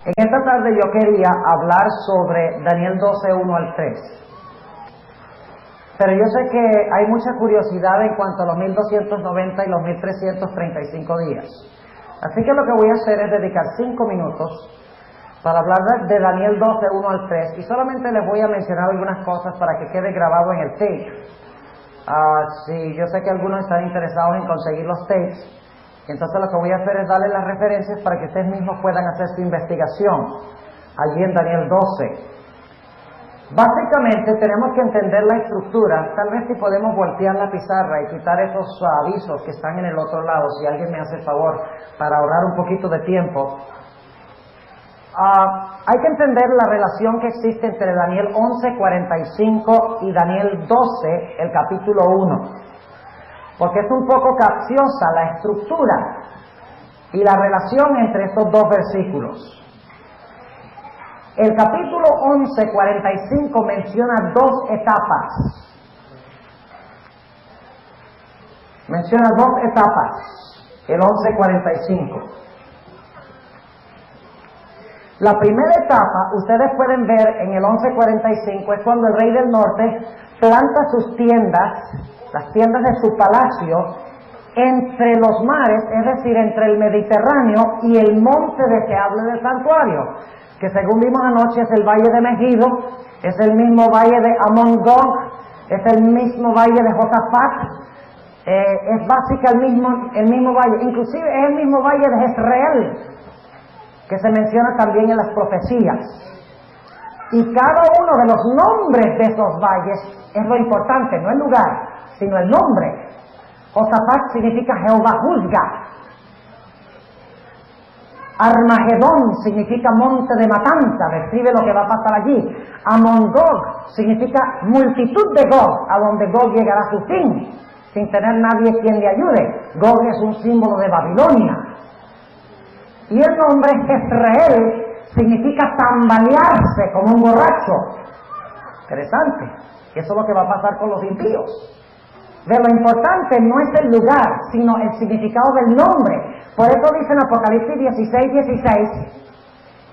En esta tarde yo quería hablar sobre Daniel 12, 1 al 3. Pero yo sé que hay mucha curiosidad en cuanto a los 1290 y los 1335 días. Así que lo que voy a hacer es dedicar 5 minutos para hablar de Daniel 12, 1 al 3. Y solamente les voy a mencionar algunas cosas para que quede grabado en el tape. Sí, yo sé que algunos están interesados en conseguir los tapes. Entonces lo que voy a hacer es darles las referencias para que ustedes mismos puedan hacer su investigación allí en Daniel 12. Básicamente tenemos que entender la estructura. Tal vez si podemos voltear la pizarra y quitar esos avisos que están en el otro lado, si alguien me hace el favor, para ahorrar un poquito de tiempo. Hay que entender la relación que existe entre Daniel 11:45 y Daniel 12, el capítulo 1. Porque es un poco capciosa la estructura y la relación entre estos dos versículos. El capítulo 11:45 menciona dos etapas. Menciona dos etapas, el 11:45. La primera etapa, ustedes pueden ver en el 11:45, es cuando el rey del norte planta sus tiendas, las tiendas de su palacio, entre los mares, es decir, entre el Mediterráneo y el monte deseable del santuario, que según vimos anoche es el valle de Megido, es el mismo valle de Amon Gog, es el mismo valle de Josafat, es básicamente el mismo valle, inclusive es el mismo valle de Jezreel, que se menciona también en las profecías. Y cada uno de los nombres de esos valles es lo importante, no el lugar, sino el nombre. Josafat significa Jehová juzga. Armagedón significa monte de matanza, describe lo que va a pasar allí. Amon Gog significa multitud de Gog, a donde Gog llegará a su fin, sin tener nadie quien le ayude. Gog es un símbolo de Babilonia. Y el nombre Jezreel significa tambalearse como un borracho. Interesante. Eso es lo que va a pasar con los impíos. De lo importante no es el lugar, sino el significado del nombre. Por eso dice en Apocalipsis 16:16,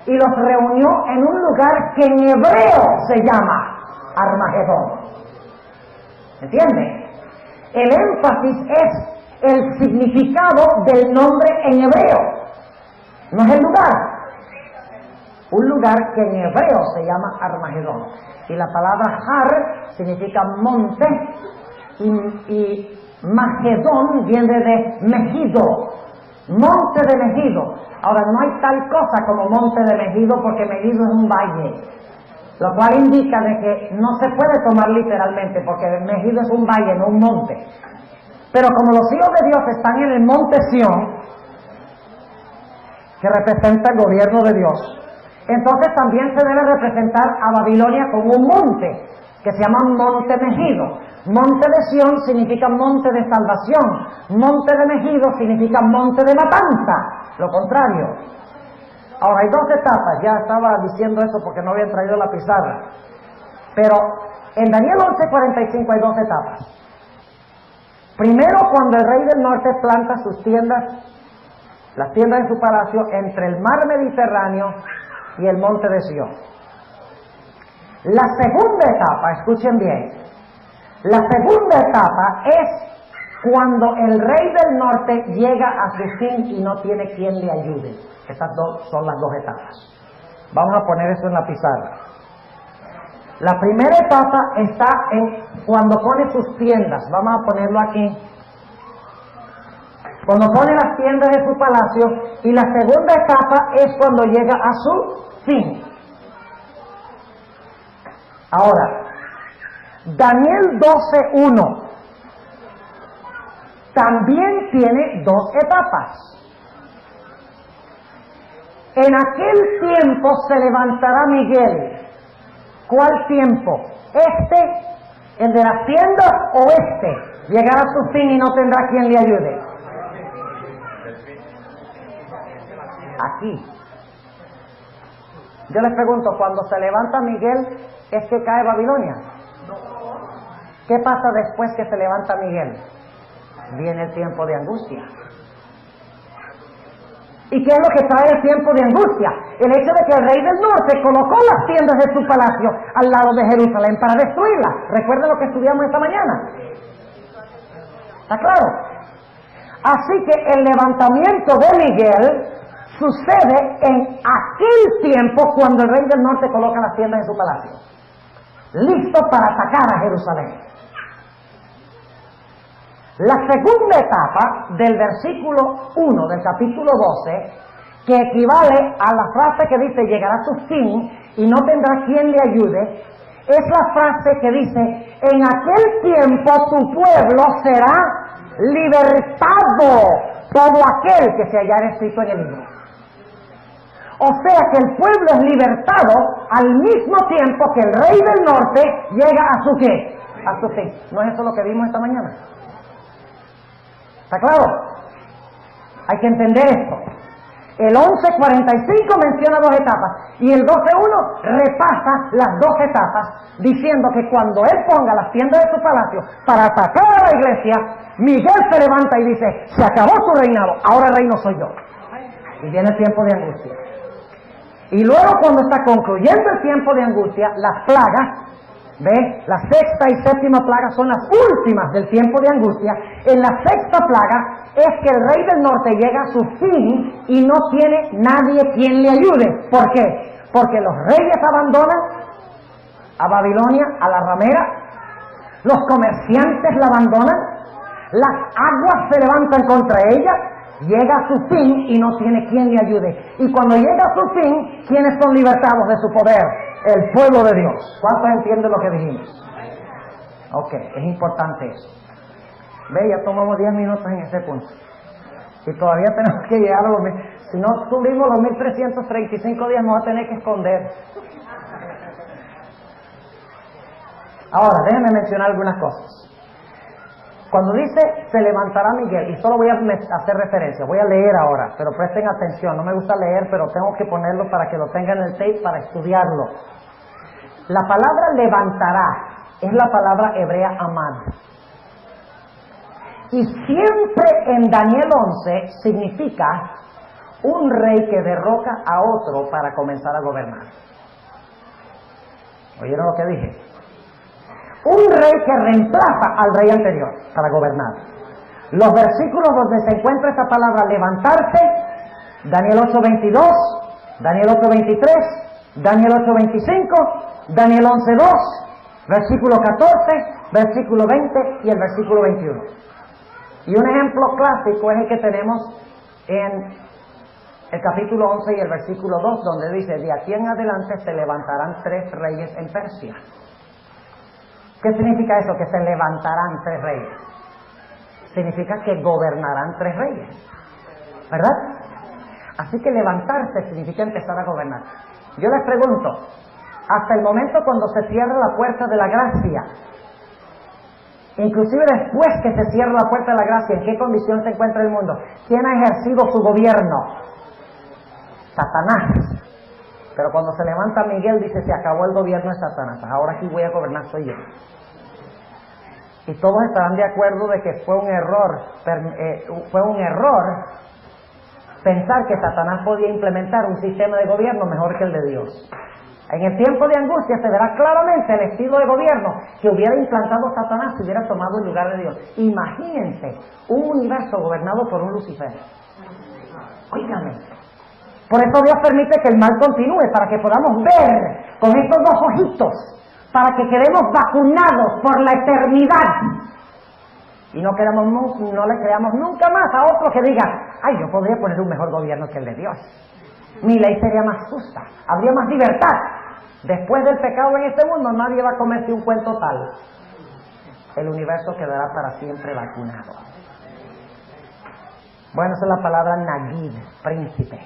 y los reunió en un lugar que en hebreo se llama Armagedón. ¿Entiende? El énfasis es el significado del nombre en hebreo. No es el lugar. Un lugar que en hebreo se llama Armagedón. Y la palabra Har significa monte y Magedón viene de Megido, monte de Megido. Ahora, no hay tal cosa como monte de Megido porque Megido es un valle, lo cual indica de que no se puede tomar literalmente porque Megido es un valle, no un monte. Pero como los hijos de Dios están en el monte Sión, que representa el gobierno de Dios, entonces también se debe representar a Babilonia como un monte, que se llama Monte Megido. Monte de Sión significa monte de salvación, monte de Megido significa monte de matanza, lo contrario. Ahora hay dos etapas, ya estaba diciendo eso porque no habían traído la pizarra, pero en Daniel 11:45 hay dos etapas. Primero, cuando el rey del norte planta sus tiendas, las tiendas de su palacio entre el mar Mediterráneo y el monte de Sión. La segunda etapa, escuchen bien, la segunda etapa es cuando el rey del norte llega a su fin y no tiene quien le ayude. Estas dos son las dos etapas. Vamos a poner eso en la pizarra. La primera etapa está en cuando pone sus tiendas. Vamos a ponerlo aquí. Cuando pone las tiendas de su palacio, y la segunda etapa es cuando llega a su fin. Ahora, Daniel 12:1 también tiene dos etapas. En aquel tiempo se levantará Miguel. ¿Cuál tiempo? ¿El de las tiendas o llegará a su fin y no tendrá quien le ayude? Aquí. Yo les pregunto, cuando se levanta Miguel, ¿es que cae Babilonia? ¿Qué pasa después que se levanta Miguel? Viene el tiempo de angustia. ¿Y qué es lo que trae el tiempo de angustia? El hecho de que el rey del norte colocó las tiendas de su palacio al lado de Jerusalén para destruirla. ¿Recuerdan lo que estudiamos esta mañana? ¿Está claro? Así que el levantamiento de Miguel sucede en aquel tiempo cuando el rey del norte coloca las tiendas en su palacio, listo para atacar a Jerusalén. La segunda etapa del versículo 1 del capítulo 12, que equivale a la frase que dice llegará a su fin y no tendrá quien le ayude, es la frase que dice en aquel tiempo tu pueblo será libertado, todo aquel que se hallara escrito en el libro. O sea que el pueblo es libertado al mismo tiempo que el rey del norte llega a su ¿qué? A su fin. ¿No es eso lo que vimos esta mañana? ¿Está claro? Hay que entender esto. El 11:45 menciona dos etapas y el 12:1 repasa las dos etapas diciendo que cuando él ponga las tiendas de su palacio para atacar a la iglesia, Miguel se levanta y dice, se acabó su reinado, ahora el reino soy yo. Y viene el tiempo de angustia. Y luego cuando está concluyendo el tiempo de angustia, las plagas, ¿ve? La sexta y séptima plaga son las últimas del tiempo de angustia. En la sexta plaga es que el rey del norte llega a su fin y no tiene nadie quien le ayude. ¿Por qué? Porque los reyes abandonan a Babilonia, a la ramera, los comerciantes la abandonan, las aguas se levantan contra ella, llega a su fin y no tiene quien le ayude. Y cuando llega a su fin, ¿quiénes son libertados de su poder? El pueblo de Dios. ¿Cuántos entienden lo que dijimos? Ok, es importante eso. Ve, ya tomamos 10 minutos en ese punto. Y todavía tenemos que llegar a los 1000. Si no subimos los 1335 días, nos va a tener que esconder. Ahora, déjenme mencionar algunas cosas. Cuando dice, se levantará Miguel, y solo voy a hacer referencia, voy a leer ahora, pero presten atención, no me gusta leer, pero tengo que ponerlo para que lo tengan en el tape para estudiarlo. La palabra levantará es la palabra hebrea amad. Y siempre en Daniel 11 significa un rey que derroca a otro para comenzar a gobernar. ¿Oyeron lo que dije? Un rey que reemplaza al rey anterior para gobernar. Los versículos donde se encuentra esta palabra levantarse, Daniel 8:22, Daniel 8:23, Daniel 8:25, Daniel 11:2, versículo 14, versículo 20 y el versículo 21. Y un ejemplo clásico es el que tenemos en el capítulo 11 y el versículo 2, donde dice, de aquí en adelante se levantarán 3 reyes en Persia. ¿Qué significa eso? Que se levantarán 3 reyes. Significa que gobernarán 3 reyes, ¿verdad? Así que levantarse significa empezar a gobernar. Yo les pregunto, hasta el momento cuando se cierra la puerta de la gracia, inclusive después que se cierra la puerta de la gracia, ¿en qué condición se encuentra el mundo? ¿Quién ha ejercido su gobierno? Satanás. Pero cuando se levanta Miguel dice, se acabó el gobierno de Satanás, ahora aquí voy a gobernar soy yo. Y todos estarán de acuerdo de que fue un error pensar que Satanás podía implementar un sistema de gobierno mejor que el de Dios. En el tiempo de angustia se verá claramente el estilo de gobierno que hubiera implantado Satanás si hubiera tomado el lugar de Dios. Imagínense un universo gobernado por un Lucifer. Óigame. Por eso Dios permite que el mal continúe, para que podamos ver con estos 2 ojitos, para que quedemos vacunados por la eternidad. Y no le creamos nunca más a otro que diga, ay, yo podría poner un mejor gobierno que el de Dios. Mi ley sería más justa, habría más libertad. Después del pecado en este mundo, nadie va a comerse un cuento tal. El universo quedará para siempre vacunado. Bueno, esa es la palabra Nagid, príncipe.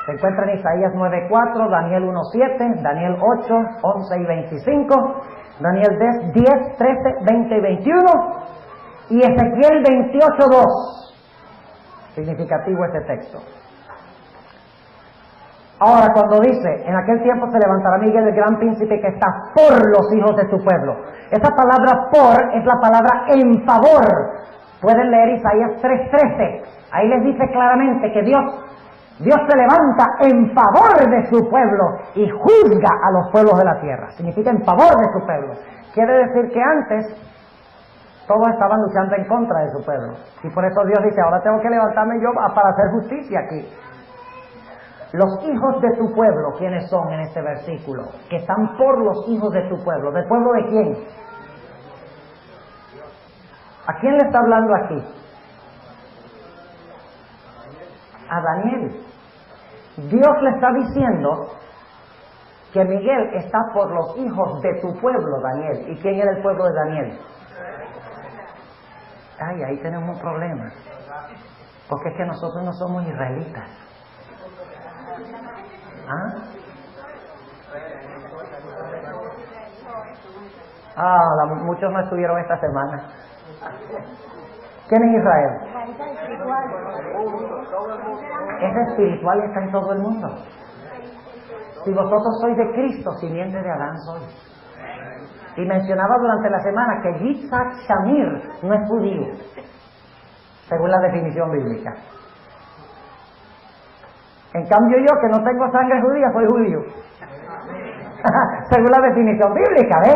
Se encuentra en Isaías 9:4, Daniel 1:7, Daniel 8, 11 y 25, Daniel 10, 13, 20 y 21 y Ezequiel 28:2. Significativo este texto. Ahora, cuando dice, en aquel tiempo se levantará Miguel, el gran príncipe que está por los hijos de su pueblo. Esa palabra por es la palabra en favor. Pueden leer Isaías 3:13. Ahí les dice claramente que Dios Dios se levanta en favor de su pueblo y juzga a los pueblos de la tierra. Significa en favor de su pueblo. Quiere decir que antes todos estaban luchando en contra de su pueblo. Y por eso Dios dice, ahora tengo que levantarme yo para hacer justicia aquí. Los hijos de tu pueblo, ¿quiénes son en este versículo? Que están por los hijos de tu pueblo. ¿Del pueblo de quién? ¿A quién le está hablando aquí? A Daniel. Dios le está diciendo que Miguel está por los hijos de tu pueblo, Daniel. ¿Y quién era el pueblo de Daniel? Ay, ahí tenemos un problema. Porque es que nosotros no somos israelitas. Muchos no estuvieron esta semana. ¿Quién es Israel? Es espiritual y está en todo el mundo. Si vosotros sois de Cristo, simiente de Adán sois. Y mencionaba durante la semana que Yitzhak Shamir no es judío, según la definición bíblica. En cambio yo, que no tengo sangre judía, soy judío. Según la definición bíblica, ¿ves?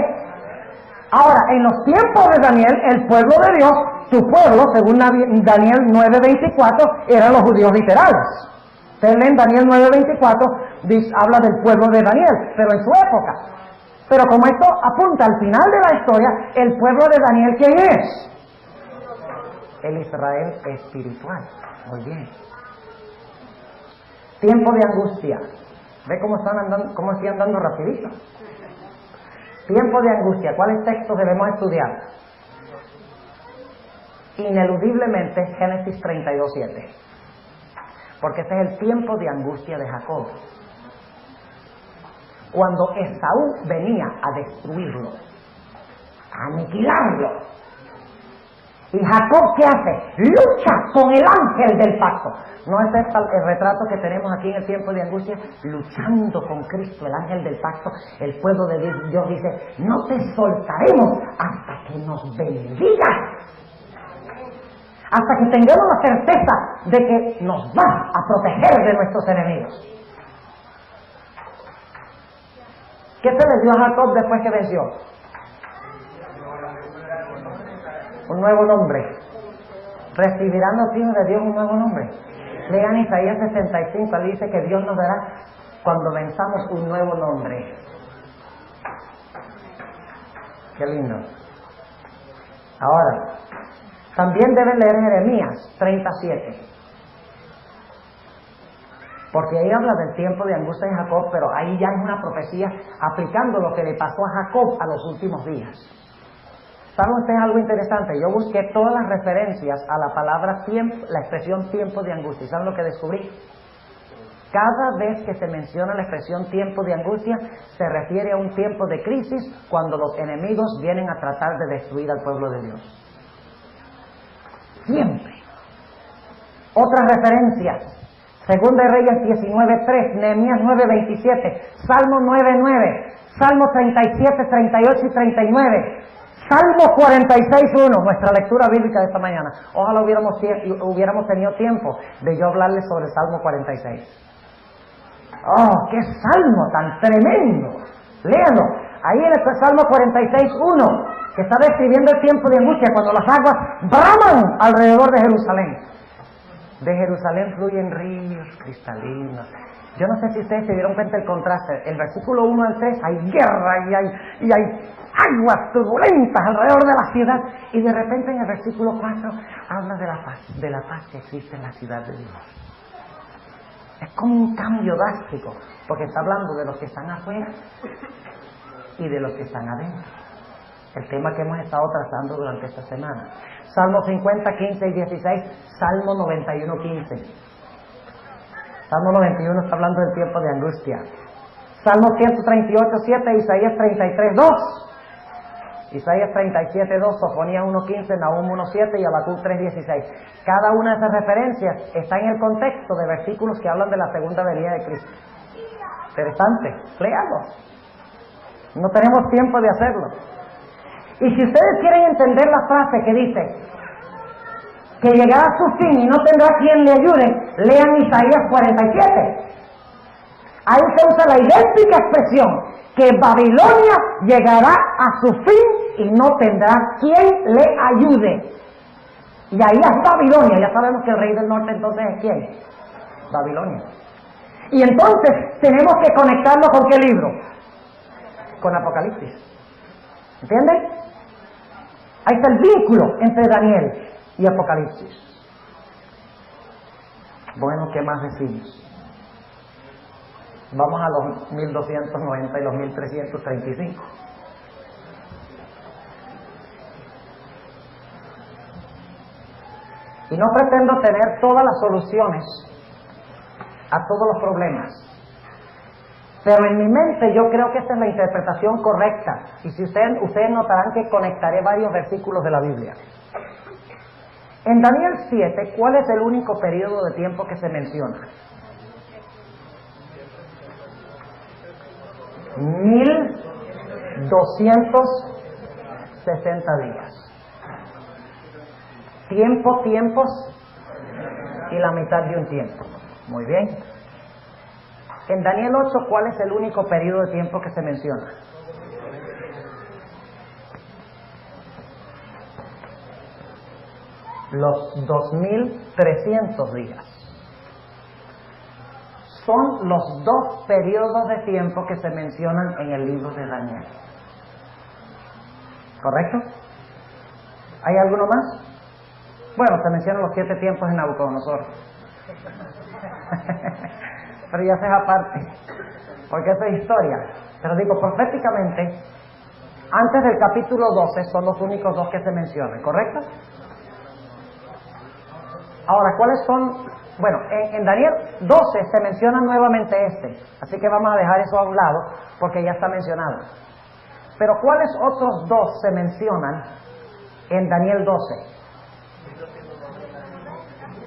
Ahora, en los tiempos de Daniel, el pueblo de Dios, su pueblo, según Daniel 9:24, eran los judíos literales. Ustedes leen Daniel 9:24, habla del pueblo de Daniel, pero en su época. Pero como esto apunta al final de la historia, el pueblo de Daniel, ¿quién es? El Israel espiritual. Muy bien. Tiempo de angustia. ¿Ve cómo estoy andando rapidito? Tiempo de angustia. ¿Cuáles textos debemos estudiar? Ineludiblemente Génesis 32:7. Porque este es el tiempo de angustia de Jacob. Cuando Esaú venía a destruirlo, a aniquilarlo. ¿Y Jacob qué hace? Lucha con el ángel del pacto. ¿No es este el retrato que tenemos aquí en el tiempo de angustia? Luchando con Cristo, el ángel del pacto. El pueblo de Dios dice, no te soltaremos hasta que nos bendigas. Hasta que tengamos la certeza de que nos vas a proteger de nuestros enemigos. ¿Qué se le dio a Jacob después que venció? Un nuevo nombre. ¿Recibirán los hijos de Dios un nuevo nombre? Lean Isaías 65, ahí dice que Dios nos dará, cuando venzamos, un nuevo nombre. Qué lindo. Ahora, también deben leer Jeremías 37. Porque ahí habla del tiempo de angustia de Jacob, pero ahí ya es una profecía aplicando lo que le pasó a Jacob a los últimos días. ¿Saben ustedes algo interesante? Yo busqué todas las referencias a la palabra tiempo, la expresión tiempo de angustia. ¿Saben lo que descubrí? Cada vez que se menciona la expresión tiempo de angustia, se refiere a un tiempo de crisis cuando los enemigos vienen a tratar de destruir al pueblo de Dios. Siempre. Otras referencias. Segunda de Reyes 19:3, Nehemías 9:27, Salmo 9:9, Salmo 37, 38 y 39, Salmo 46:1, nuestra lectura bíblica de esta mañana. Ojalá hubiéramos tenido tiempo de yo hablarles sobre el Salmo 46. ¡Oh, qué salmo tan tremendo! Léanlo. Ahí en el Salmo 46:1, que está describiendo el tiempo de angustia, cuando las aguas braman alrededor de Jerusalén. De Jerusalén fluyen ríos cristalinos. Yo no sé si ustedes se dieron cuenta del contraste. El versículo 1 al 3 hay guerra y hay aguas turbulentas alrededor de la ciudad. Y de repente en el versículo 4 habla de la paz que existe en la ciudad de Dios. Es como un cambio drástico, porque está hablando de los que están afuera y de los que están adentro. El tema que hemos estado tratando durante esta semana. Salmo 50, 15 y 16, Salmo 91, 15. Salmo 91 está hablando del tiempo de angustia. Salmo 138, 7, Isaías 33, 2. Isaías 37, 2, Sofonías 1, 15, Nahum 1, 7 y Habacuc 3, 16. Cada una de esas referencias está en el contexto de versículos que hablan de la segunda venida de Cristo. Interesante, léalo. No tenemos tiempo de hacerlo. Y si ustedes quieren entender la frase que dice, que llegará a su fin y no tendrá quien le ayude, lean Isaías 47. Ahí se usa la idéntica expresión, que Babilonia llegará a su fin y no tendrá quien le ayude. Y ahí es Babilonia, ya sabemos que el rey del norte entonces es ¿quién? Babilonia. Y entonces tenemos que conectarlo con ¿qué libro? Con Apocalipsis. ¿Entienden? Ahí está el vínculo entre Daniel y Apocalipsis. Bueno, ¿qué más decimos? Vamos a los 1290 y los 1335. Y no pretendo tener todas las soluciones a todos los problemas. Pero en mi mente yo creo que esta es la interpretación correcta. Y si ustedes notarán que conectaré varios versículos de la Biblia. En Daniel 7, ¿cuál es el único periodo de tiempo que se menciona? 1260 días. Tiempos y la mitad de un tiempo. Muy bien. En Daniel 8, ¿cuál es el único periodo de tiempo que se menciona? Los 2300 días. Son los dos periodos de tiempo que se mencionan en el libro de Daniel. ¿Correcto? ¿Hay alguno más? Bueno, se mencionan los 7 tiempos de Nabucodonosor. Pero ya se es aparte, porque eso es historia. Pero digo, proféticamente, antes del capítulo 12 son los únicos dos que se mencionan, ¿correcto? Ahora, ¿cuáles son? Bueno, en Daniel 12 se menciona nuevamente así que vamos a dejar eso a un lado, porque ya está mencionado. Pero ¿cuáles otros dos se mencionan en Daniel 12?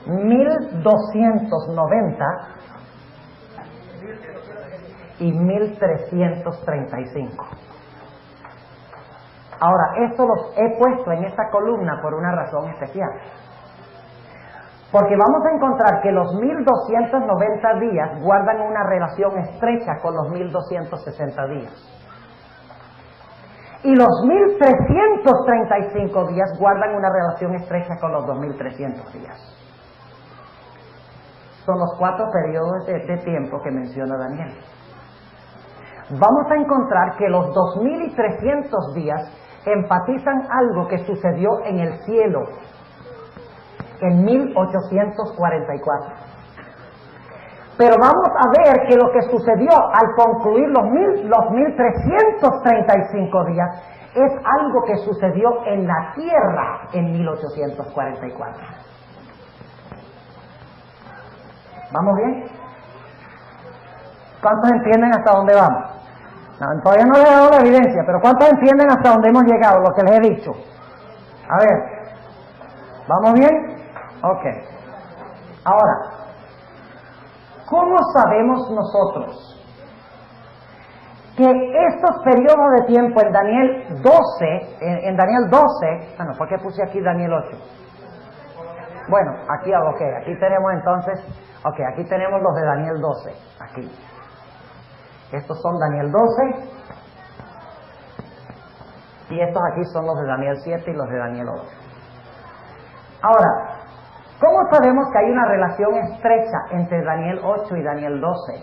1290 y 1335. Ahora, esto los he puesto en esta columna por una razón especial. Porque vamos a encontrar que los 1290 días guardan una relación estrecha con los 1260 días. Y los 1335 días guardan una relación estrecha con los 2300 días. Son los 4 periodos de tiempo que menciona Daniel. Vamos a encontrar que los 2300 días enfatizan algo que sucedió en el cielo en 1844. Pero vamos a ver que lo que sucedió al concluir los 1335 días es algo que sucedió en la tierra en 1844. ¿Vamos bien? ¿Cuántos entienden hasta dónde vamos? No, todavía no les he dado la evidencia, pero ¿cuántos entienden hasta dónde hemos llegado, lo que les he dicho? A ver, ¿vamos bien? Ok. Ahora, ¿cómo sabemos nosotros que estos periodos de tiempo en Daniel 12, bueno, ¿por qué puse aquí Daniel 8? Bueno, aquí tenemos entonces, aquí tenemos los de Daniel 12, aquí. Estos son Daniel 12, y estos aquí son los de Daniel 7 y los de Daniel 8. Ahora, ¿cómo sabemos que hay una relación estrecha entre Daniel 8 y Daniel 12?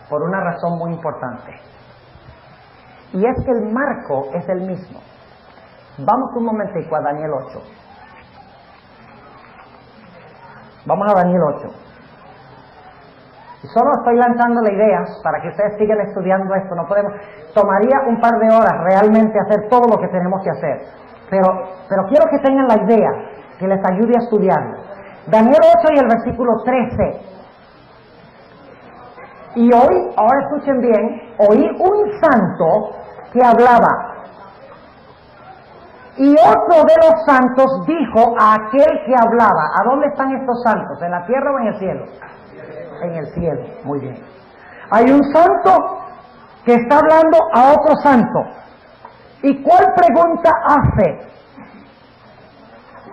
Por una razón muy importante. Y es que el marco es el mismo. Vamos un momentico a Daniel 8. Vamos a Daniel 8. Y solo estoy lanzándole ideas para que ustedes sigan estudiando esto. No podemos, tomaría un par de horas realmente hacer todo lo que tenemos que hacer. Pero quiero que tengan la idea, que les ayude a estudiarlo. Daniel 8 y el versículo 13. Y ahora escuchen bien, oí un santo que hablaba. Y otro de los santos dijo a aquel que hablaba. ¿A dónde están estos santos? ¿En la tierra o en el cielo? En el cielo, muy bien. Hay un santo que está hablando a otro santo. ¿Y cuál pregunta hace?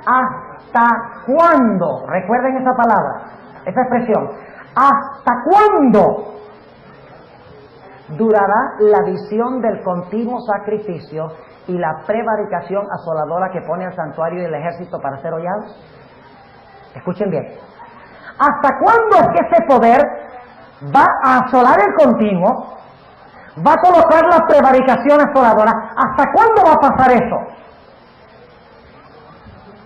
¿Hasta cuándo? Recuerden esa palabra, esa expresión. ¿Hasta cuándo durará la visión del continuo sacrificio y la prevaricación asoladora que pone el santuario y el ejército para ser hollados? Escuchen bien. ¿Hasta cuándo es que ese poder va a asolar el continuo? ¿Va a colocar la prevaricación asoladora? ¿Hasta cuándo va a pasar eso?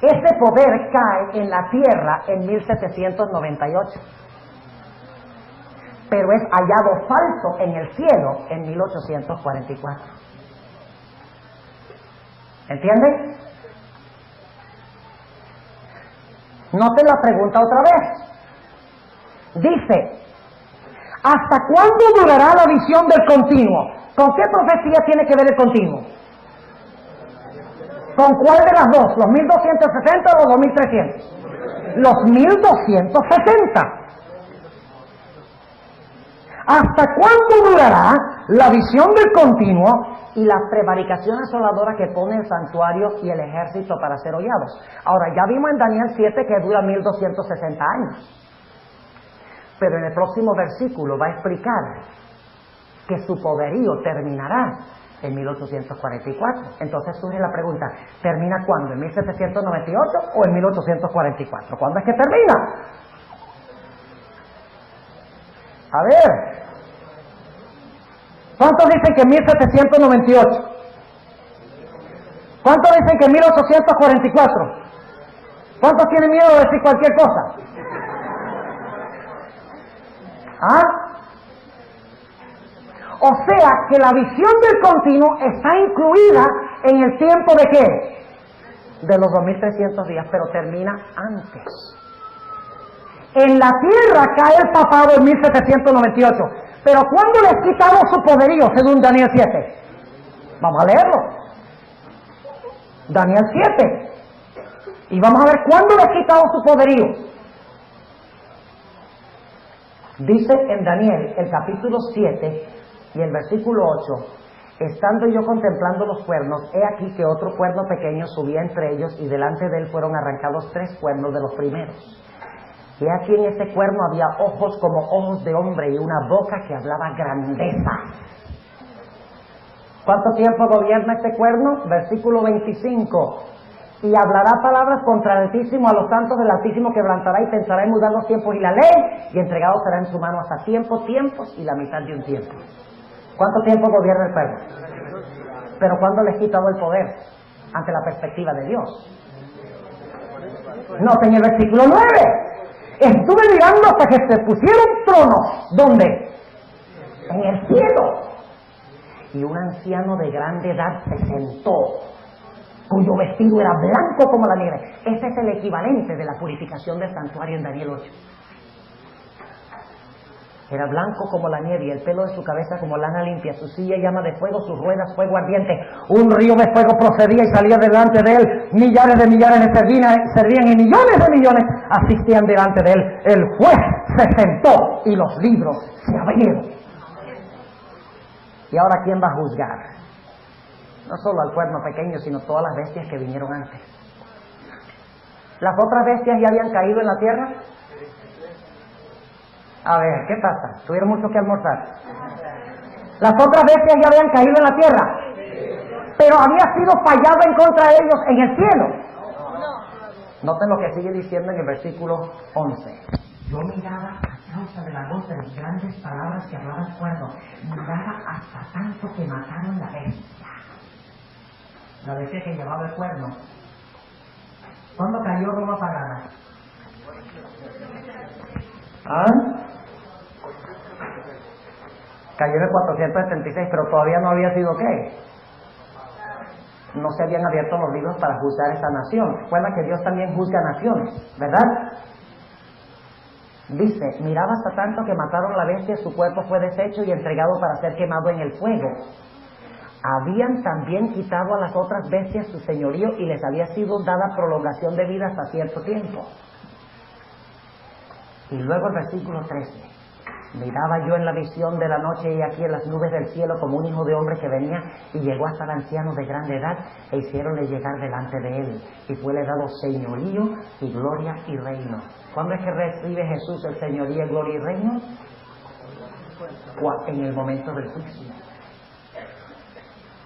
Ese poder cae en la tierra en 1798, pero es hallado falso en el cielo en 1844. ¿Entienden? Noten la pregunta otra vez. Dice, ¿hasta cuándo durará la visión del continuo? ¿Con qué profecía tiene que ver el continuo? ¿Con cuál de las dos? ¿Los 1260 o los 2300? Los 1260. ¿Hasta cuándo durará la visión del continuo y la prevaricación asoladora que pone el santuario y el ejército para ser hollados? Ahora, ya vimos en Daniel 7 que dura 1260 años. Pero en el próximo versículo va a explicar que su poderío terminará en 1844. Entonces surge la pregunta, ¿termina cuándo? ¿En 1798 o en 1844? ¿Cuándo es que termina? A ver, ¿cuántos dicen que en 1798? ¿Cuántos dicen que en 1844? ¿Cuántos tienen miedo de decir cualquier cosa? ¿Ah? O sea que la visión del continuo está incluida en el tiempo de ¿qué? De los 2300 días, pero termina antes. En la tierra cae el papado en 1798, pero ¿cuándo les quitamos su poderío según Daniel 7? Vamos a leerlo. Daniel 7. Y vamos a ver cuándo les quitamos su poderío. Dice en Daniel, el capítulo 7 y el versículo 8, estando yo contemplando los cuernos, he aquí que otro cuerno pequeño subía entre ellos, y delante de él fueron arrancados 3 cuernos de los primeros. Y aquí en ese cuerno había ojos como ojos de hombre y una boca que hablaba grandeza. ¿Cuánto tiempo gobierna este cuerno? Versículo 25. Y hablará palabras contra el Altísimo, a los santos del Altísimo quebrantará y pensará en mudar los tiempos y la ley, y entregado será en su mano hasta tiempos y la mitad de un tiempo. ¿Cuánto tiempo gobierna el cuerno? Pero ¿cuándo les quitado el poder? Ante la perspectiva de Dios. Noten el versículo 9. Estuve mirando hasta que se pusieron tronos. ¿Dónde? En el cielo. Y un anciano de grande edad se sentó, cuyo vestido era blanco como la nieve. Ese es el equivalente de la purificación del santuario en Daniel 8. Era blanco como la nieve y el pelo de su cabeza como lana limpia, su silla llama de fuego, sus ruedas fuego ardiente. Un río de fuego procedía y salía delante de él. Millares de millares le servían y millones de millones asistían delante de él. El juez se sentó y los libros se abrieron. ¿Y ahora quién va a juzgar? No solo al cuerno pequeño, sino todas las bestias que vinieron antes. ¿Las otras bestias ya habían caído en la tierra? A ver, ¿qué pasa? ¿Tuvieron mucho que almorzar? ¿Las otras bestias ya habían caído en la tierra? Pero había sido fallado en contra de ellos en el cielo. Noten lo que sigue diciendo en el versículo 11. Yo miraba a causa de la voz de las grandes palabras que hablaba el cuerno. Miraba hasta tanto que mataron la bestia. La bestia que llevaba el cuerno. ¿Cuándo cayó Roma pagana? ¿Ah? Cayó en el 476, pero todavía no había sido ¿qué? No se habían abierto los libros para juzgar esa nación. Recuerda que Dios también juzga naciones, ¿verdad? Dice, miraba hasta tanto que mataron a la bestia, su cuerpo fue deshecho y entregado para ser quemado en el fuego. Habían también quitado a las otras bestias su señorío y les había sido dada prolongación de vida hasta cierto tiempo. Y luego el versículo 13. Miraba yo en la visión de la noche y aquí en las nubes del cielo como un hijo de hombre que venía y llegó hasta el anciano de grande edad e hicieronle llegar delante de él y fuele dado señorío y gloria y reino. ¿Cuándo es que recibe Jesús el señorío, gloria y reino? En el momento del juicio.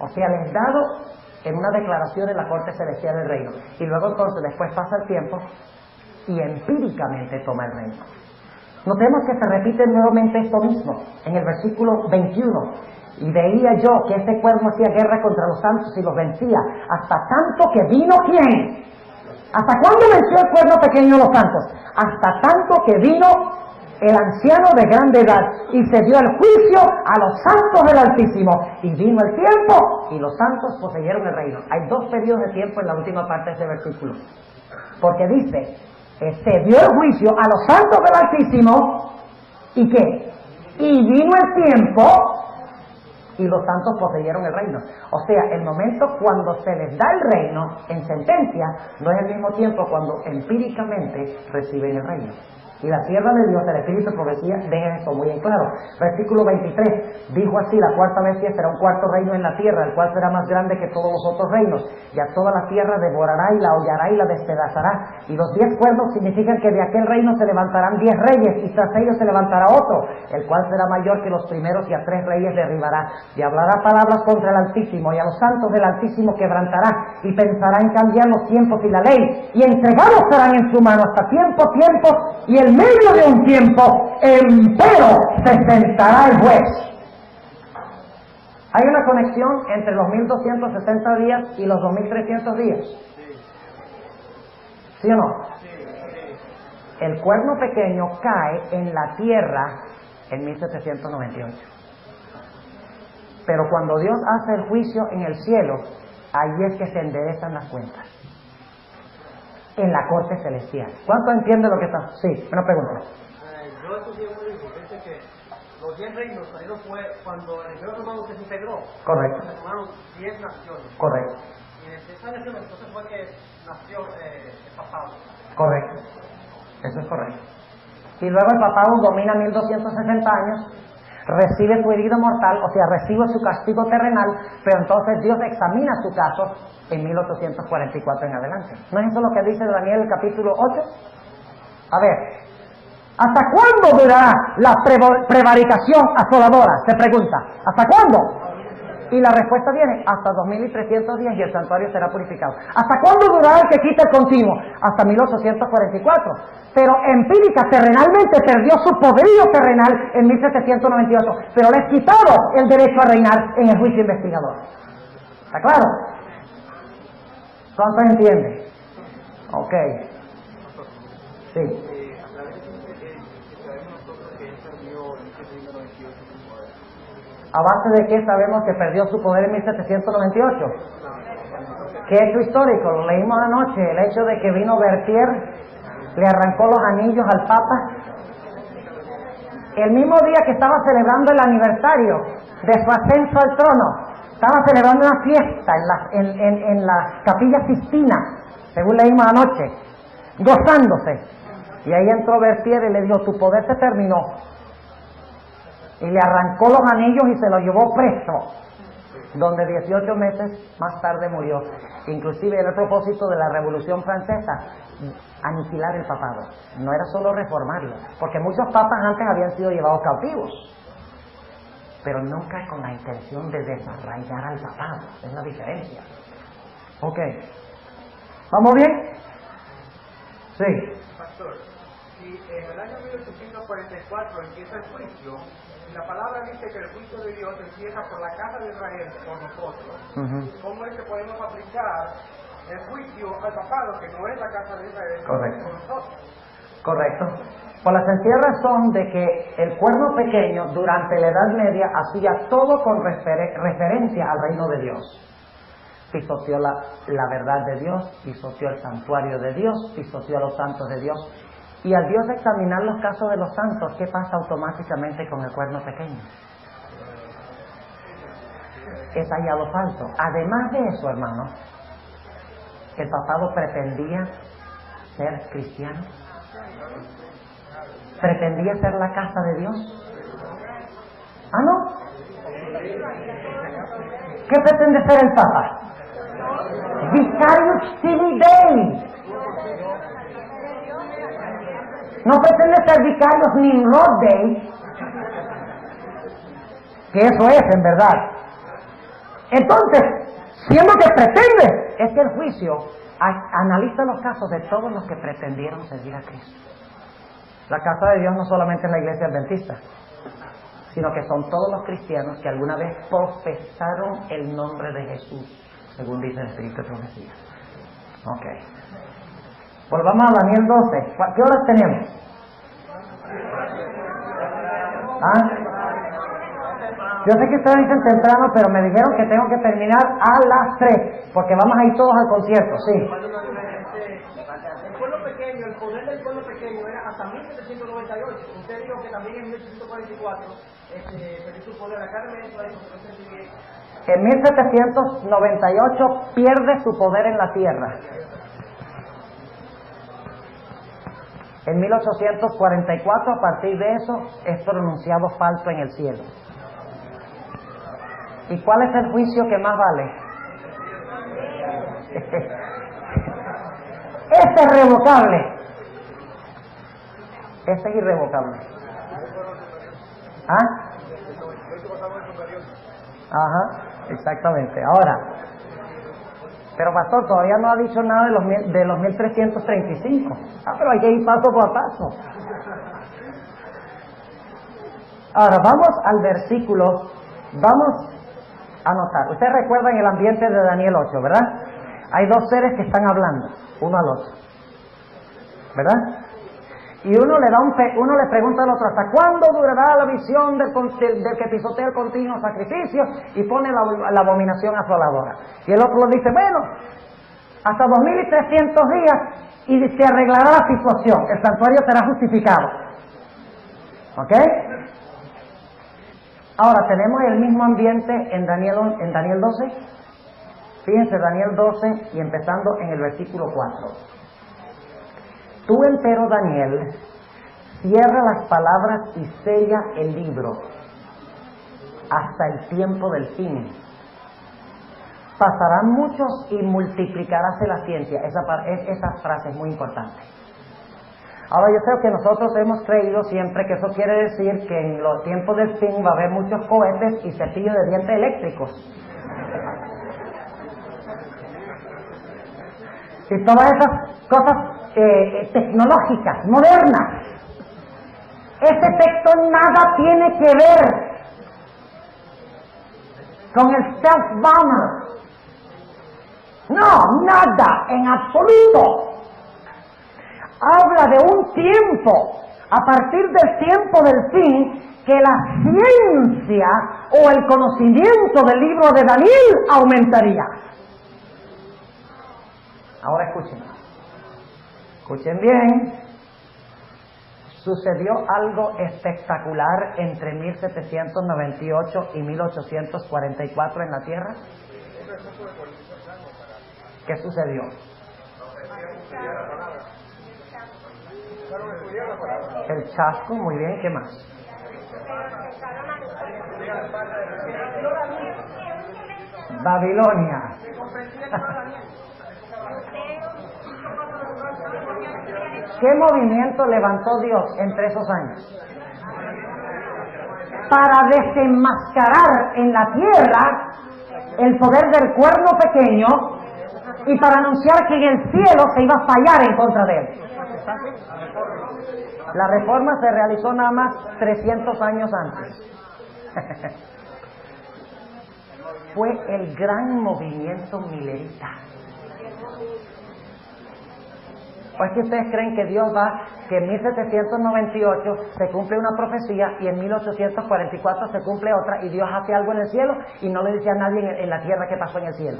O sea, les dado en una declaración en la corte celestial del reino. Y luego entonces después pasa el tiempo y empíricamente toma el reino. Notemos que se repite nuevamente esto mismo en el versículo 21. Y veía yo que este cuerno hacía guerra contra los santos y los vencía, hasta tanto que vino ¿quién? ¿Hasta cuándo venció el cuerno pequeño a los santos? Hasta tanto que vino el anciano de grande edad y se dio el juicio a los santos del Altísimo. Y vino el tiempo y los santos poseyeron el reino. Hay dos periodos de tiempo en la última parte de ese versículo. Porque dice, se dio el juicio a los santos del Altísimo, ¿y qué? Y vino el tiempo y los santos poseyeron el reino. O sea, el momento cuando se les da el reino en sentencia no es el mismo tiempo cuando empíricamente reciben el reino. Y la sierva de Dios, el Espíritu de profecía, deja eso muy en claro. Versículo 23, dijo así, la cuarta bestia será un cuarto reino en la tierra, el cual será más grande que todos los otros reinos, y a toda la tierra devorará y la hollará y la despedazará. Y los 10 cuernos significan que de aquel reino se levantarán 10 reyes, y tras ellos se levantará otro, el cual será mayor que los primeros, y a 3 reyes derribará. Y hablará palabras contra el Altísimo, y a los santos del Altísimo quebrantará, y pensará en cambiar los tiempos y la ley, y entregados serán en su mano hasta tiempo, y en medio de un tiempo, empero se sentará el juez. Hay una conexión entre los 1260 días y los 2300 días. ¿Sí o no? El cuerno pequeño cae en la tierra en 1798. Pero cuando Dios hace el juicio en el cielo, ahí es que se enderezan las cuentas. En la corte celestial. ¿Cuánto entiende lo que está? Sí, una pregunta. Yo estudié un libro, dice que los 10 reinos salieron fue cuando el Imperio Romano se integró. Correcto. Se formaron 10 naciones. Correcto. Y de esa nación entonces fue que nació el papado. Correcto. Eso es correcto. Y luego el papado domina 1260 años, recibe su herido mortal, o sea, recibe su castigo terrenal, pero entonces Dios examina su caso en 1844 en adelante. ¿No es eso lo que dice Daniel el capítulo 8? A ver, ¿hasta cuándo durará la prevaricación asoladora? Se pregunta, ¿hasta cuándo? Y la respuesta viene, hasta 2300 días y el santuario será purificado. ¿Hasta cuándo durará el que quita el continuo? Hasta 1844. Pero empírica, terrenalmente, perdió su poderío terrenal en 1798, pero le es quitado el derecho a reinar en el juicio investigador. ¿Está claro? ¿Cuánto entiende? Ok. Sí. ¿A base de qué sabemos que perdió su poder en 1798? ¿Qué hecho histórico? Lo leímos anoche, el hecho de que vino Berthier, le arrancó los anillos al Papa. El mismo día que estaba celebrando el aniversario de su ascenso al trono, estaba celebrando una fiesta en la Capilla Sistina, según leímos anoche, gozándose. Y ahí entró Berthier y le dijo, tu poder se terminó. Y le arrancó los anillos y se lo llevó preso, donde 18 meses más tarde murió. Inclusive era el propósito de la Revolución Francesa, aniquilar el papado. No era solo reformarlo, porque muchos papas antes habían sido llevados cautivos, pero nunca con la intención de desarraigar al papado. Es la diferencia. Ok. ¿Vamos bien? Sí. Pastor, si en el año 1844 empieza el juicio, y la palabra dice que el juicio de Dios empieza por la casa de Israel, por nosotros, ¿cómo es que podemos aplicar el juicio al papado, que no es la casa de Israel, Correcto. por nosotros? Correcto. Por la sencilla razón de que el cuerno pequeño durante la Edad Media hacía todo con referencia al reino de Dios. Pisoteó la verdad de Dios, pisoteó el santuario de Dios, pisoteó a los santos de Dios. Y al Dios examinar los casos de los santos, ¿qué pasa automáticamente con el cuerno pequeño? Es hallado falso. Además de eso, hermano, el papado pretendía ser cristiano, pretendía ser la casa de Dios. ¿Ah, no? ¿Qué pretende ser el Papa? Vicarius Filii Dei. No pretende ser Vicarius Nimrod Dei, que eso es en verdad. Entonces, siendo que pretende, es que el juicio analiza los casos de todos los que pretendieron servir a Cristo. La casa de Dios no solamente es la iglesia adventista, sino que son todos los cristianos que alguna vez profesaron el nombre de Jesús, según dice el Espíritu de Profecía. Ok. Volvamos a Daniel 12. ¿Qué horas tenemos? Yo sé que ustedes dicen temprano, pero me dijeron que tengo que terminar a las 3, porque vamos a ir todos al concierto, sí. El pueblo pequeño, el poder del pueblo pequeño era hasta 1798. Usted dijo que también en 1844 perdió su poder. Acá en México en 1798 pierde su poder en la tierra. En 1844, a partir de eso, es pronunciado falso en el cielo. ¿Y cuál es el juicio que más vale? Este es revocable. Este es irrevocable. ¿Ah? Ajá, exactamente. Ahora, pero pastor, todavía no ha dicho nada de los 1335. Pero hay que ir paso por paso. Ahora, vamos al versículo, vamos a notar. Ustedes recuerdan el ambiente de Daniel 8, ¿verdad? Hay dos seres que están hablando, uno al otro, ¿verdad? Y uno le pregunta al otro, ¿hasta cuándo durará la visión del que pisotea el continuo sacrificio y pone la abominación asoladora? Y el otro le dice, bueno, hasta 2300 días y se arreglará la situación, el santuario será justificado. ¿Ok? Ahora, tenemos el mismo ambiente en Daniel 12. Fíjense, Daniel 12 y empezando en el versículo 4. Tú, empero, Daniel, cierra las palabras y sella el libro hasta el tiempo del fin. Pasarán muchos y multiplicaráse la ciencia. Esa frase es muy importante. Ahora, yo creo que nosotros hemos creído siempre que eso quiere decir que en los tiempos del fin va a haber muchos cohetes y cepillos de dientes eléctricos. Y todas esas cosas tecnológicas, modernas. Ese texto nada tiene que ver con el self-bomber. No, nada, en absoluto. Habla de un tiempo, a partir del tiempo del fin, que la ciencia o el conocimiento del libro de Daniel aumentaría. Ahora escuchen bien. Sucedió algo espectacular entre 1798 y 1844 en la Tierra. ¿Qué sucedió? El chasco, muy bien, ¿qué más? Babilonia. ¿Qué movimiento levantó Dios entre esos años? Para desenmascarar en la tierra el poder del cuerno pequeño y para anunciar que en el cielo se iba a fallar en contra de él. La reforma se realizó nada más 300 años antes. Fue el gran movimiento milerita. ¿O es que ustedes creen que Dios que en 1798 se cumple una profecía y en 1844 se cumple otra y Dios hace algo en el cielo y no le dice a nadie en la tierra qué pasó en el cielo?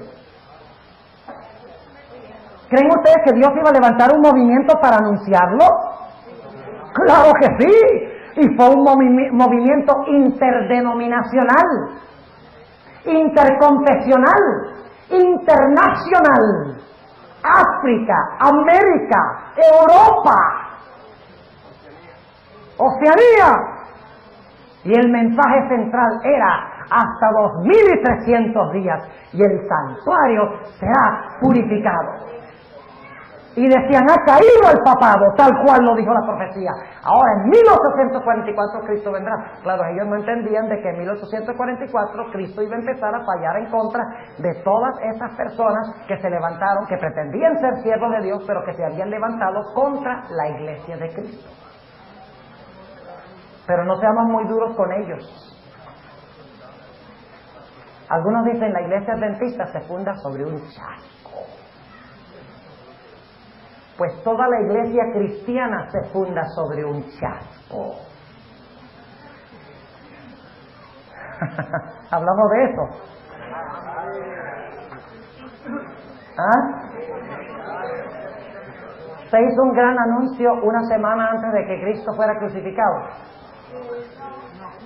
¿Creen ustedes que Dios iba a levantar un movimiento para anunciarlo? ¡Claro que sí! Y fue un movimiento interdenominacional, interconfesional, internacional. África, América, Europa, Oceanía. Y el mensaje central era hasta 2300 días y el santuario será purificado. Y decían, ha caído el papado, tal cual lo dijo la profecía. Ahora en 1844 Cristo vendrá. Claro, ellos no entendían de que en 1844 Cristo iba a empezar a fallar en contra de todas esas personas que se levantaron, que pretendían ser siervos de Dios, pero que se habían levantado contra la iglesia de Cristo. Pero no seamos muy duros con ellos. Algunos dicen la iglesia adventista se funda sobre un chasco. Pues toda la iglesia cristiana se funda sobre un chasco. ¿Hablamos de eso? ¿Ah? Se hizo un gran anuncio una semana antes de que Cristo fuera crucificado.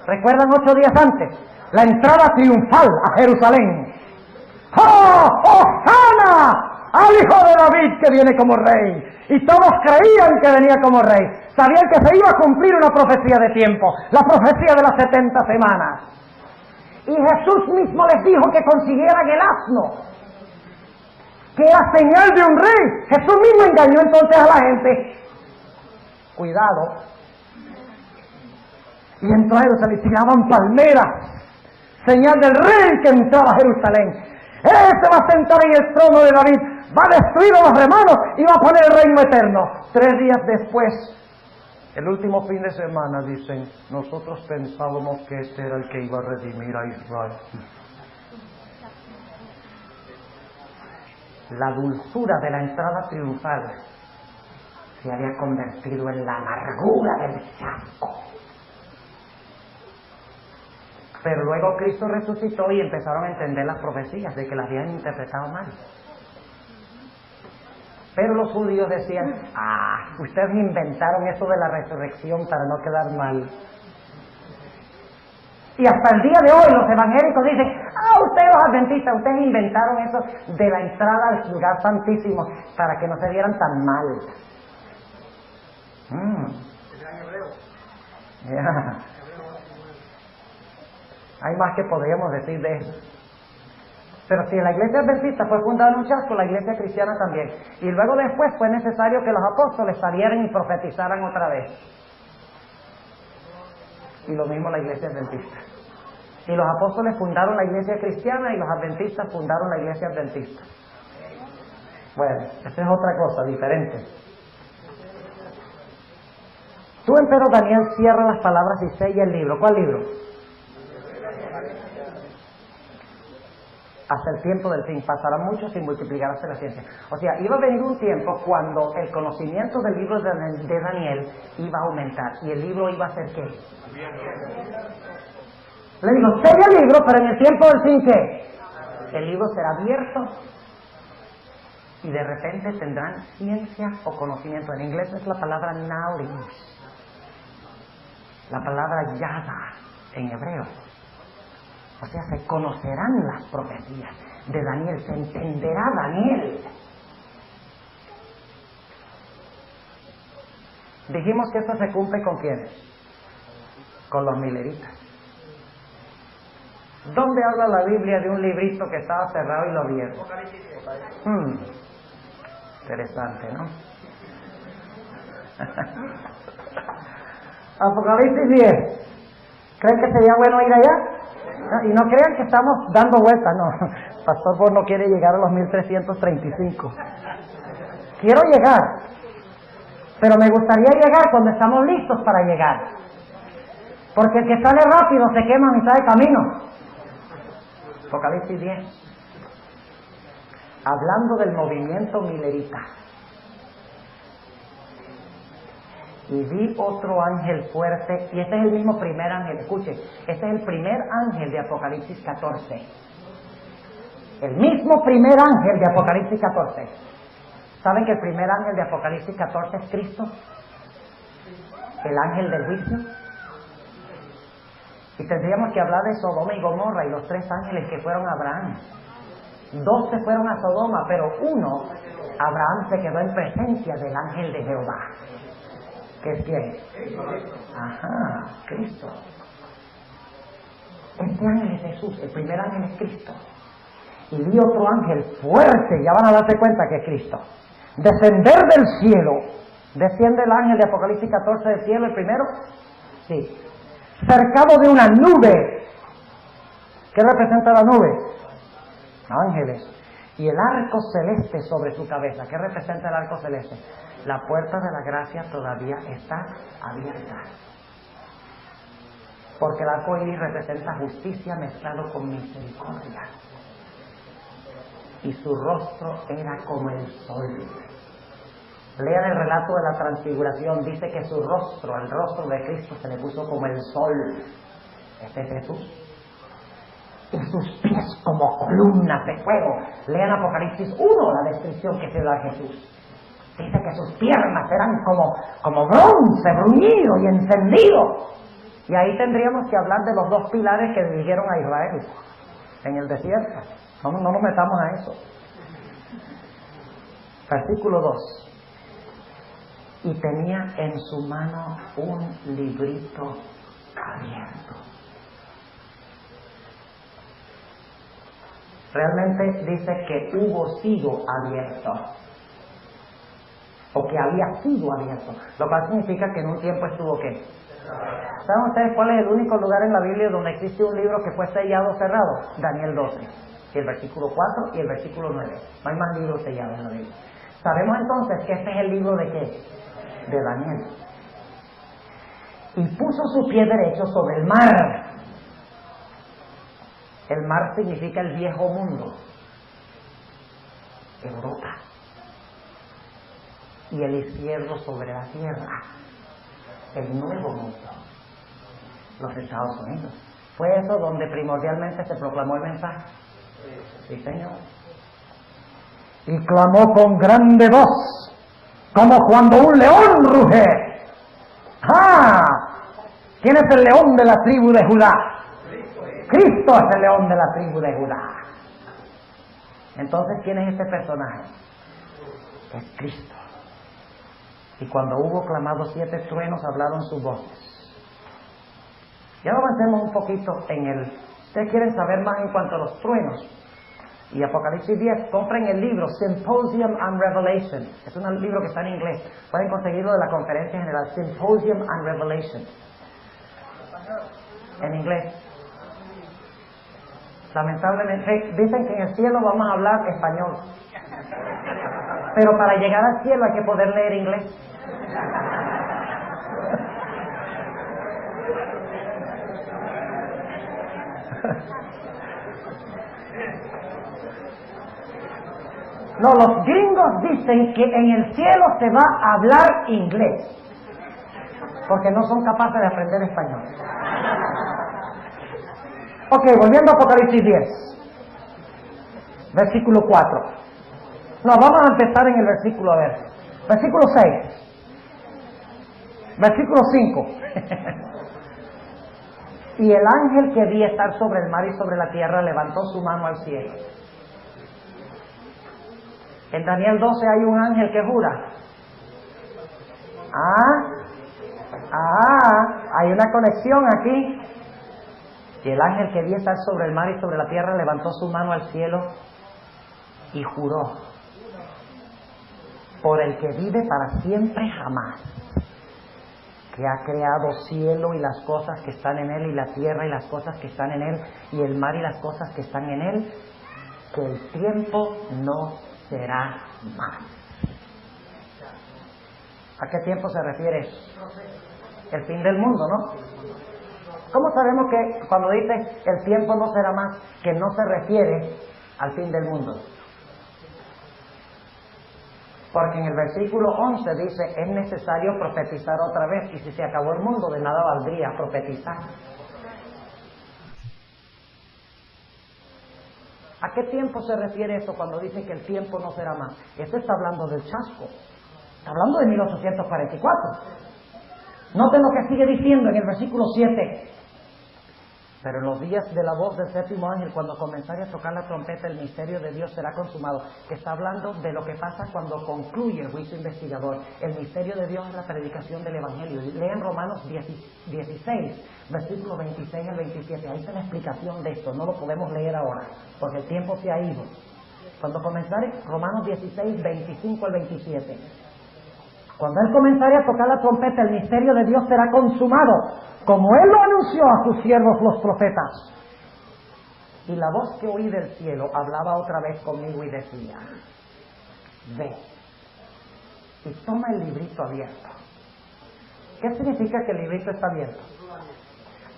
¿Recuerdan 8 días antes? La entrada triunfal a Jerusalén. ¡Oh, Hosana al Hijo de David que viene como rey! Y todos creían que venía como rey. Sabían que se iba a cumplir una profecía de tiempo, la profecía de las 70 semanas. Y Jesús mismo les dijo que consiguieran el asno, que era señal de un rey. Jesús mismo engañó entonces a la gente. Cuidado. Y entonces se le tiraban palmeras, señal del rey que entraba a Jerusalén. Ese va a sentar en el trono de David, va a destruir a los romanos y va a poner el reino eterno. 3 días después, el último fin de semana, dicen, nosotros pensábamos que este era el que iba a redimir a Israel. La dulzura de la entrada triunfal se había convertido en la amargura del chasco. Pero luego Cristo resucitó y empezaron a entender las profecías de que las habían interpretado mal. Pero los judíos decían, ustedes inventaron eso de la resurrección para no quedar mal. Y hasta el día de hoy los evangélicos dicen, ustedes los adventistas, ustedes inventaron eso de la entrada al lugar santísimo para que no se vieran tan mal. Yeah. Hay más que podríamos decir de eso. Pero si la iglesia adventista fue fundada en un chasco, la iglesia cristiana también. Y luego después fue necesario que los apóstoles salieran y profetizaran otra vez. Y lo mismo la iglesia adventista. Y los apóstoles fundaron la iglesia cristiana y los adventistas fundaron la iglesia adventista. Bueno, esa es otra cosa, diferente. Tú, empero, Daniel, cierra las palabras y sella el libro. ¿Cuál libro? Hasta el tiempo del fin. Pasará mucho sin multiplicarse la ciencia. O sea, iba a venir un tiempo cuando el conocimiento del libro de Daniel iba a aumentar. ¿Y el libro iba a ser qué? Le digo, sella el libro, pero en el tiempo del fin, ¿qué? El libro será abierto y de repente tendrán ciencia o conocimiento. En inglés es la palabra knowledge, la palabra yada en hebreo. O sea, se conocerán las profecías de Daniel, se entenderá Daniel. Dijimos que esto se cumple ¿con quiénes? Con los mileritas. ¿Dónde habla la Biblia de un librito que estaba cerrado y lo vieron? Interesante, ¿no? Apocalipsis 10. ¿Creen que sería bueno ir allá? Y no crean que estamos dando vueltas, no. Pastor Bohr no quiere llegar a los 1335. Quiero llegar, pero me gustaría llegar cuando estamos listos para llegar. Porque el que sale rápido se quema a mitad de camino. Apocalipsis 10. Hablando del movimiento milerita. Y vi otro ángel fuerte, y este es el mismo primer ángel, escuche, este es el primer ángel de Apocalipsis 14. El mismo primer ángel de Apocalipsis 14. ¿Saben que el primer ángel de Apocalipsis 14 es Cristo? El ángel del juicio. Y tendríamos que hablar de Sodoma y Gomorra y los 3 ángeles que fueron a Abraham. 2 se fueron a Sodoma, pero uno, Abraham, se quedó en presencia del ángel de Jehová. ¿Qué es quién? Ajá, Cristo. Este ángel es Jesús, el primer ángel es Cristo. Y vi otro ángel fuerte, ya van a darse cuenta que es Cristo, descender del cielo. ¿Desciende el ángel de Apocalipsis 14 del cielo, el primero? Sí. Cercado de una nube. ¿Qué representa la nube? Ángeles. Y el arco celeste sobre su cabeza. ¿Qué representa el arco celeste? La puerta de la gracia todavía está abierta. Porque el arco iris representa justicia mezclado con misericordia. Y su rostro era como el sol. Lean el relato de la transfiguración. Dice que su rostro, el rostro de Cristo, se le puso como el sol. Este es Jesús. Y sus pies como columnas de fuego. Lean Apocalipsis 1, la descripción que se da a Jesús. Dice que sus piernas eran como bronce, bruñido y encendido. Y ahí tendríamos que hablar de los dos pilares que dirigieron a Israel en el desierto. No nos metamos a eso. Versículo 2. Y tenía en su mano un librito abierto. Realmente dice que hubo sido abierto, o que había sido abierto, lo cual significa que en un tiempo estuvo ¿qué? ¿Saben ustedes cuál es el único lugar en la Biblia donde existe un libro que fue sellado o cerrado? Daniel 12, y el versículo 4 y el versículo 9. No hay más libros sellados en la Biblia. Sabemos entonces que este es el libro de ¿qué? De Daniel. Y puso su pie derecho sobre el mar. El mar significa el viejo mundo, Europa, y el izquierdo sobre la tierra, el nuevo mundo, los Estados Unidos. ¿Fue eso donde primordialmente se proclamó el mensaje? Sí, Señor. Y clamó con grande voz, como cuando un león ruge. ¡Ah! ¿Quién es el león de la tribu de Judá? Cristo es el león de la tribu de Judá. Entonces, ¿quién es este personaje? Es Cristo. Y cuando hubo clamado 7 truenos, hablaron sus voces. Ya avancemos un poquito en el... ¿Ustedes quieren saber más en cuanto a los truenos? Y Apocalipsis 10, compren el libro Symposium on Revelation. Es un libro que está en inglés. Pueden conseguirlo de la conferencia general. Symposium on Revelation. En inglés. Lamentablemente, dicen que en el cielo vamos a hablar español. Pero para llegar al cielo hay que poder leer inglés. No, los gringos dicen que en el cielo se va a hablar inglés, porque no son capaces de aprender español. Ok, volviendo a Apocalipsis 10, versículo 4. No, vamos a empezar en el versículo, versículo 6, versículo 5. Y el ángel que vi estar sobre el mar y sobre la tierra levantó su mano al cielo. En Daniel 12 hay un ángel que jura. Hay una conexión aquí. Y el ángel que vi estar sobre el mar y sobre la tierra levantó su mano al cielo y juró por el que vive para siempre jamás, que ha creado cielo y las cosas que están en él, y la tierra y las cosas que están en él, y el mar y las cosas que están en él, que el tiempo no será más. ¿A qué tiempo se refiere eso? El fin del mundo, ¿no? ¿Cómo sabemos que cuando dice el tiempo no será más, que no se refiere al fin del mundo? Porque en el versículo 11 dice, es necesario profetizar otra vez, y si se acabó el mundo, de nada valdría profetizar. ¿A qué tiempo se refiere eso cuando dice que el tiempo no será más? Esto está hablando del chasco. Está hablando de 1844. Noten lo que sigue diciendo en el versículo 7. Pero en los días de la voz del séptimo ángel, cuando comenzare a tocar la trompeta, el misterio de Dios será consumado. Que está hablando de lo que pasa cuando concluye el juicio investigador. El misterio de Dios es la predicación del Evangelio. Lean Romanos 16, versículos 26 al 27. Ahí está la explicación de esto. No lo podemos leer ahora, porque el tiempo se ha ido. Cuando comenzare, Romanos 16, 25 al 27. Cuando Él comenzare a tocar la trompeta, el misterio de Dios será consumado, como Él lo anunció a sus siervos los profetas. Y la voz que oí del cielo hablaba otra vez conmigo y decía: ve y toma el librito abierto. ¿Qué significa que el librito está abierto?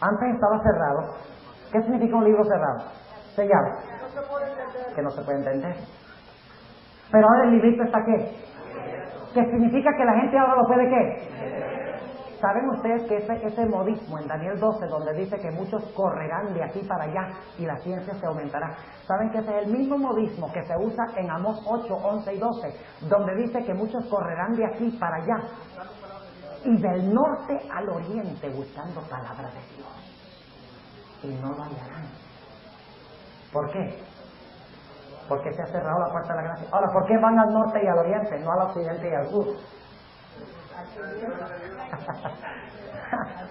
Antes estaba cerrado. ¿Qué significa un libro cerrado? Sellado. Que no se puede entender. Pero ahora el librito está ¿qué? Que significa que la gente ahora lo puede ¿qué? ¿Saben ustedes que ese modismo en Daniel 12, donde dice que muchos correrán de aquí para allá y la ciencia se aumentará? ¿Saben que ese es el mismo modismo que se usa en Amós 8, 11 y 12, donde dice que muchos correrán de aquí para allá y del norte al oriente buscando palabra de Dios? Y no lo hallarán. ¿Por qué? Porque se ha cerrado la puerta de la gracia. Ahora, ¿por qué van al norte y al oriente, no al occidente y al sur?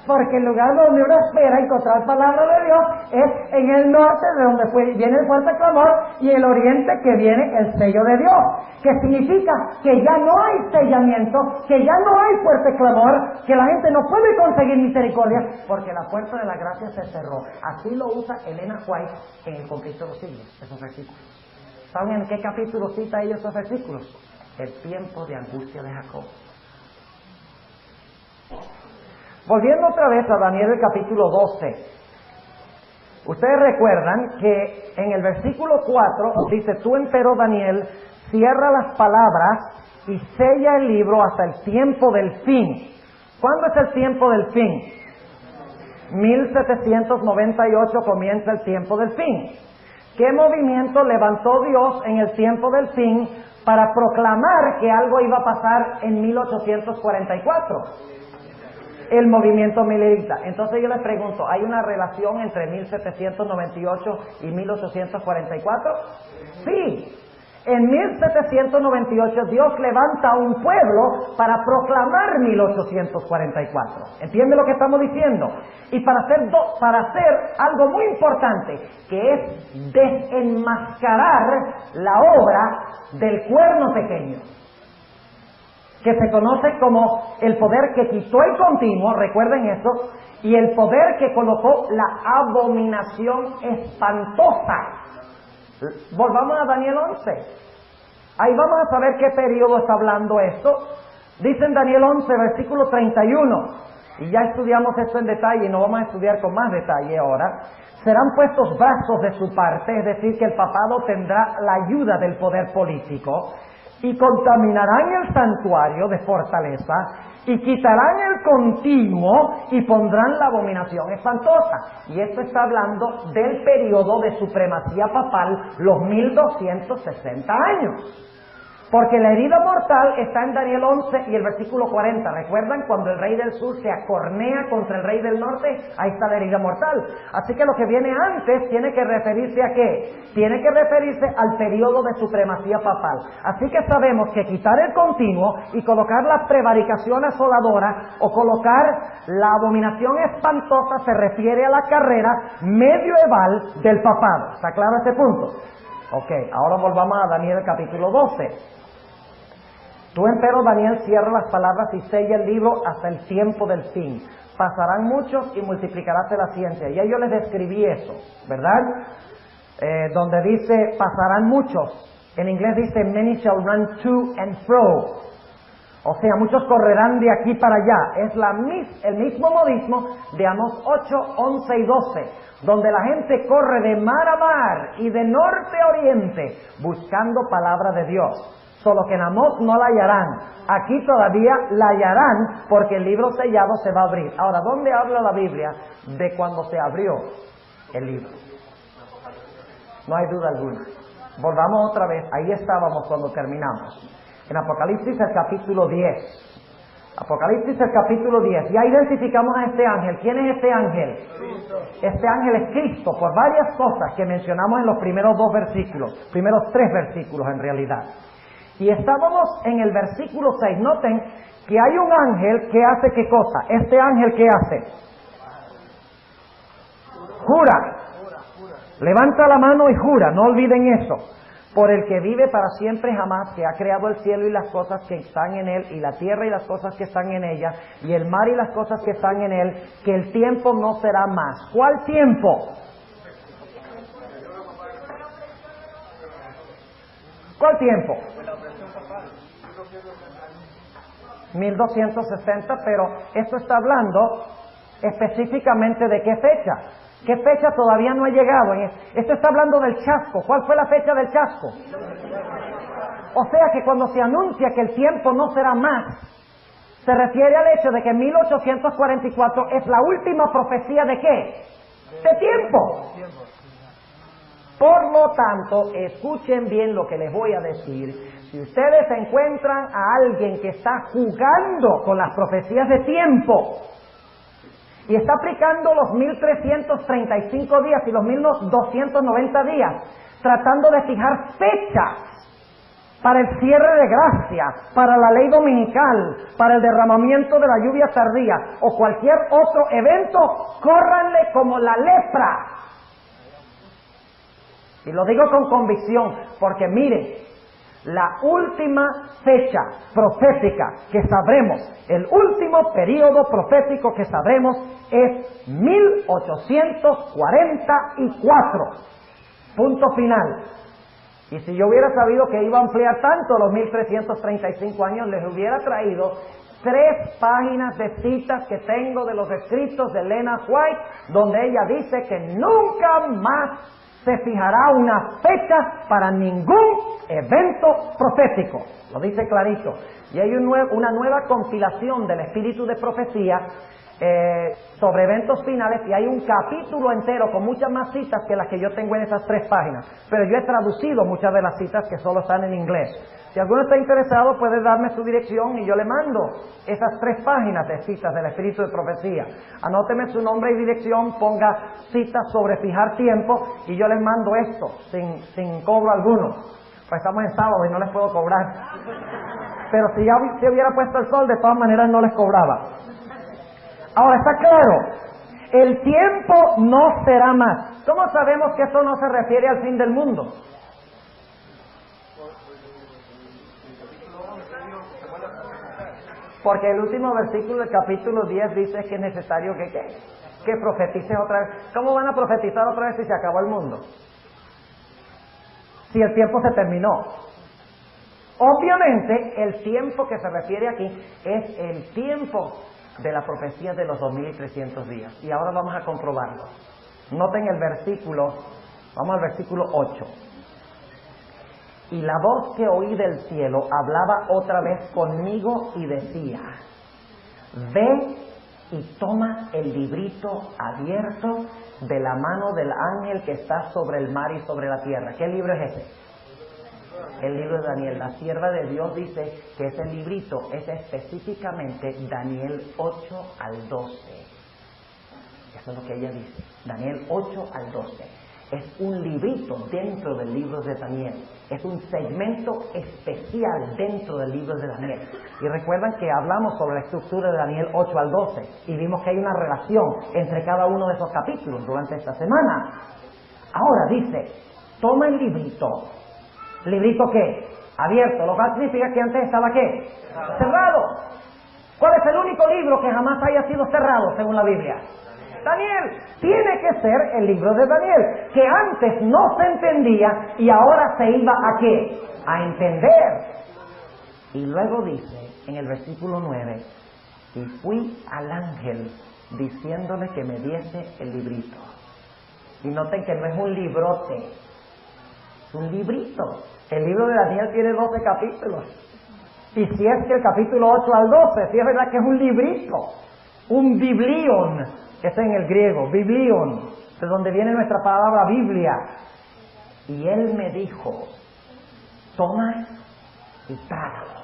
Porque el lugar donde uno espera encontrar palabra de Dios es en el norte, de donde viene el fuerte clamor, y el oriente, que viene el sello de Dios, que significa que ya no hay sellamiento, que ya no hay fuerte clamor, que la gente no puede conseguir misericordia, porque la puerta de la gracia se cerró. Así lo usa Elena White en El Conflicto de los Siglos, esos versículos. ¿Saben en qué capítulo cita ella esos versículos? El tiempo de angustia de Jacob. Volviendo otra vez a Daniel, el capítulo 12. Ustedes recuerdan que en el versículo 4 dice: tú empero, Daniel, cierra las palabras y sella el libro hasta el tiempo del fin. ¿Cuándo es el tiempo del fin? 1798 comienza el tiempo del fin. ¿Qué movimiento levantó Dios en el tiempo del fin para proclamar que algo iba a pasar en 1844? El movimiento milerita. Entonces yo les pregunto, ¿hay una relación entre 1798 y 1844? Sí. En 1798 Dios levanta a un pueblo para proclamar 1844. ¿Entiende lo que estamos diciendo? Y para hacer algo muy importante, que es desenmascarar la obra del cuerno pequeño, que se conoce como el poder que quitó el continuo, recuerden eso, y el poder que colocó la abominación espantosa. Volvamos a Daniel 11. Ahí vamos a saber qué periodo está hablando esto. Dice en Daniel 11, versículo 31, y ya estudiamos esto en detalle y no vamos a estudiar con más detalle ahora. Serán puestos brazos de su parte, es decir, que el papado tendrá la ayuda del poder político, y contaminarán el santuario de fortaleza, y quitarán el continuo, y pondrán la abominación espantosa. Y esto está hablando del periodo de supremacía papal, los 1260 años. Porque la herida mortal está en Daniel 11 y el versículo 40. ¿Recuerdan cuando el rey del sur se acornea contra el rey del norte? Ahí está la herida mortal. Así que lo que viene antes tiene que referirse ¿a qué? Tiene que referirse al periodo de supremacía papal. Así que sabemos que quitar el continuo y colocar la prevaricación asoladora o colocar la abominación espantosa se refiere a la carrera medieval del papado. ¿Está claro este punto? Ok, ahora volvamos a Daniel capítulo 12. Tú, empero, Daniel, cierra las palabras y sella el libro hasta el tiempo del fin. Pasarán muchos y multiplicaráse la ciencia. Ya yo les describí eso, ¿verdad? Donde dice, pasarán muchos. En inglés dice, many shall run to and fro. O sea, muchos correrán de aquí para allá. Es el mismo modismo de Amós 8, 11 y 12, donde la gente corre de mar a mar y de norte a oriente buscando palabra de Dios. Solo que en Amós no la hallarán. Aquí todavía la hallarán porque el libro sellado se va a abrir. Ahora, ¿dónde habla la Biblia de cuando se abrió el libro? No hay duda alguna. Volvamos otra vez. Ahí estábamos cuando terminamos. En Apocalipsis, el capítulo 10. Apocalipsis el capítulo 10. Ya identificamos a este ángel. ¿Quién es este ángel? Este ángel es Cristo, por varias cosas que mencionamos en los primeros 2 versículos, primeros 3 versículos en realidad. Y estábamos en el versículo 6. Noten que hay un ángel que hace ¿qué cosa? Este ángel ¿qué hace? Jura. Levanta la mano y jura, no olviden eso. Por el que vive para siempre jamás, que ha creado el cielo y las cosas que están en él, y la tierra y las cosas que están en ella, y el mar y las cosas que están en él, que el tiempo no será más. ¿Cuál tiempo? ¿Cuál tiempo? 1260, pero esto está hablando específicamente de qué fecha. ¿Qué fecha todavía no ha llegado? Esto está hablando del chasco. ¿Cuál fue la fecha del chasco? O sea que cuando se anuncia que el tiempo no será más, se refiere al hecho de que 1844 es la última profecía ¿de qué? De tiempo. Por lo tanto, escuchen bien lo que les voy a decir. Si ustedes encuentran a alguien que está jugando con las profecías de tiempo y está aplicando los 1335 días y los 1290 días, tratando de fijar fechas para el cierre de gracia, para la ley dominical, para el derramamiento de la lluvia tardía o cualquier otro evento, córranle como la lepra. Y lo digo con convicción, porque miren, la última fecha profética que sabremos, el último periodo profético que sabremos es 1844. Punto final. Y si yo hubiera sabido que iba a ampliar tanto los 1335 años, les hubiera traído 3 páginas de citas que tengo de los escritos de Elena White, donde ella dice que nunca más se fijará una fecha para ningún evento profético. Lo dice clarito. Y hay una nueva compilación del espíritu de profecía sobre eventos finales, y hay un capítulo entero con muchas más citas que las que yo tengo en esas 3 páginas. Pero yo he traducido muchas de las citas que solo están en inglés. Si alguno está interesado, puede darme su dirección y yo le mando esas 3 páginas de citas del espíritu de profecía. Anóteme su nombre y dirección, ponga citas sobre fijar tiempo y yo les mando esto sin cobro alguno. Pues estamos en sábado y no les puedo cobrar. Pero si ya se hubiera puesto el sol, de todas maneras no les cobraba. Ahora, está claro, el tiempo no será más. ¿Cómo sabemos que esto no se refiere al fin del mundo? Porque el último versículo del capítulo 10 dice que es necesario que profeticen otra vez. ¿Cómo van a profetizar otra vez si se acabó el mundo? Si el tiempo se terminó. Obviamente, el tiempo que se refiere aquí es el tiempo de la profecía de los 2300 días. Y ahora vamos a comprobarlo. Noten el versículo, vamos al versículo 8. Y la voz que oí del cielo hablaba otra vez conmigo y decía: ve y toma el librito abierto de la mano del ángel que está sobre el mar y sobre la tierra. ¿Qué libro es ese? El libro de Daniel. La sierva de Dios dice que ese librito es específicamente Daniel 8 al 12. Eso es lo que ella dice. Daniel 8 al 12. Es un librito dentro del libro de Daniel. Es un segmento especial dentro del libro de Daniel. Y recuerdan que hablamos sobre la estructura de Daniel 8 al 12 y vimos que hay una relación entre cada uno de esos capítulos durante esta semana. Ahora dice, toma el librito. ¿Librito qué? Abierto, lo cual significa que antes estaba ¿qué? Cerrado. ¿Cuál es el único libro que jamás haya sido cerrado según la Biblia? Daniel. Tiene que ser el libro de Daniel, que antes no se entendía y ahora se iba ¿a qué? A entender. Y luego dice en el versículo 9, y fui al ángel diciéndole que me diese el librito. Y noten que no es un librote, es un librito. El libro de Daniel tiene 12 capítulos. Y si es que el capítulo 8 al 12, si es verdad que es un librito, un biblión, es en el griego, biblión, de donde viene nuestra palabra Biblia. Y él me dijo, toma y trágalo.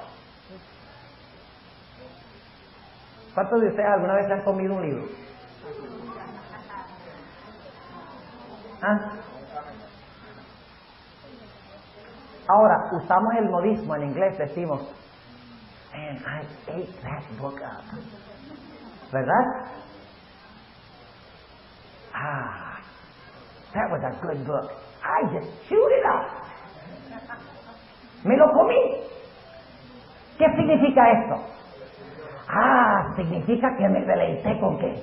¿Cuántos de ustedes alguna vez han comido un libro? ¿Ah? Ahora, usamos el modismo en inglés, decimos, man, I ate that book up. ¿Verdad? Ah, that was a good book. I just chewed it up. Me lo comí. ¿Qué significa esto? Ah, significa que me deleité con qué?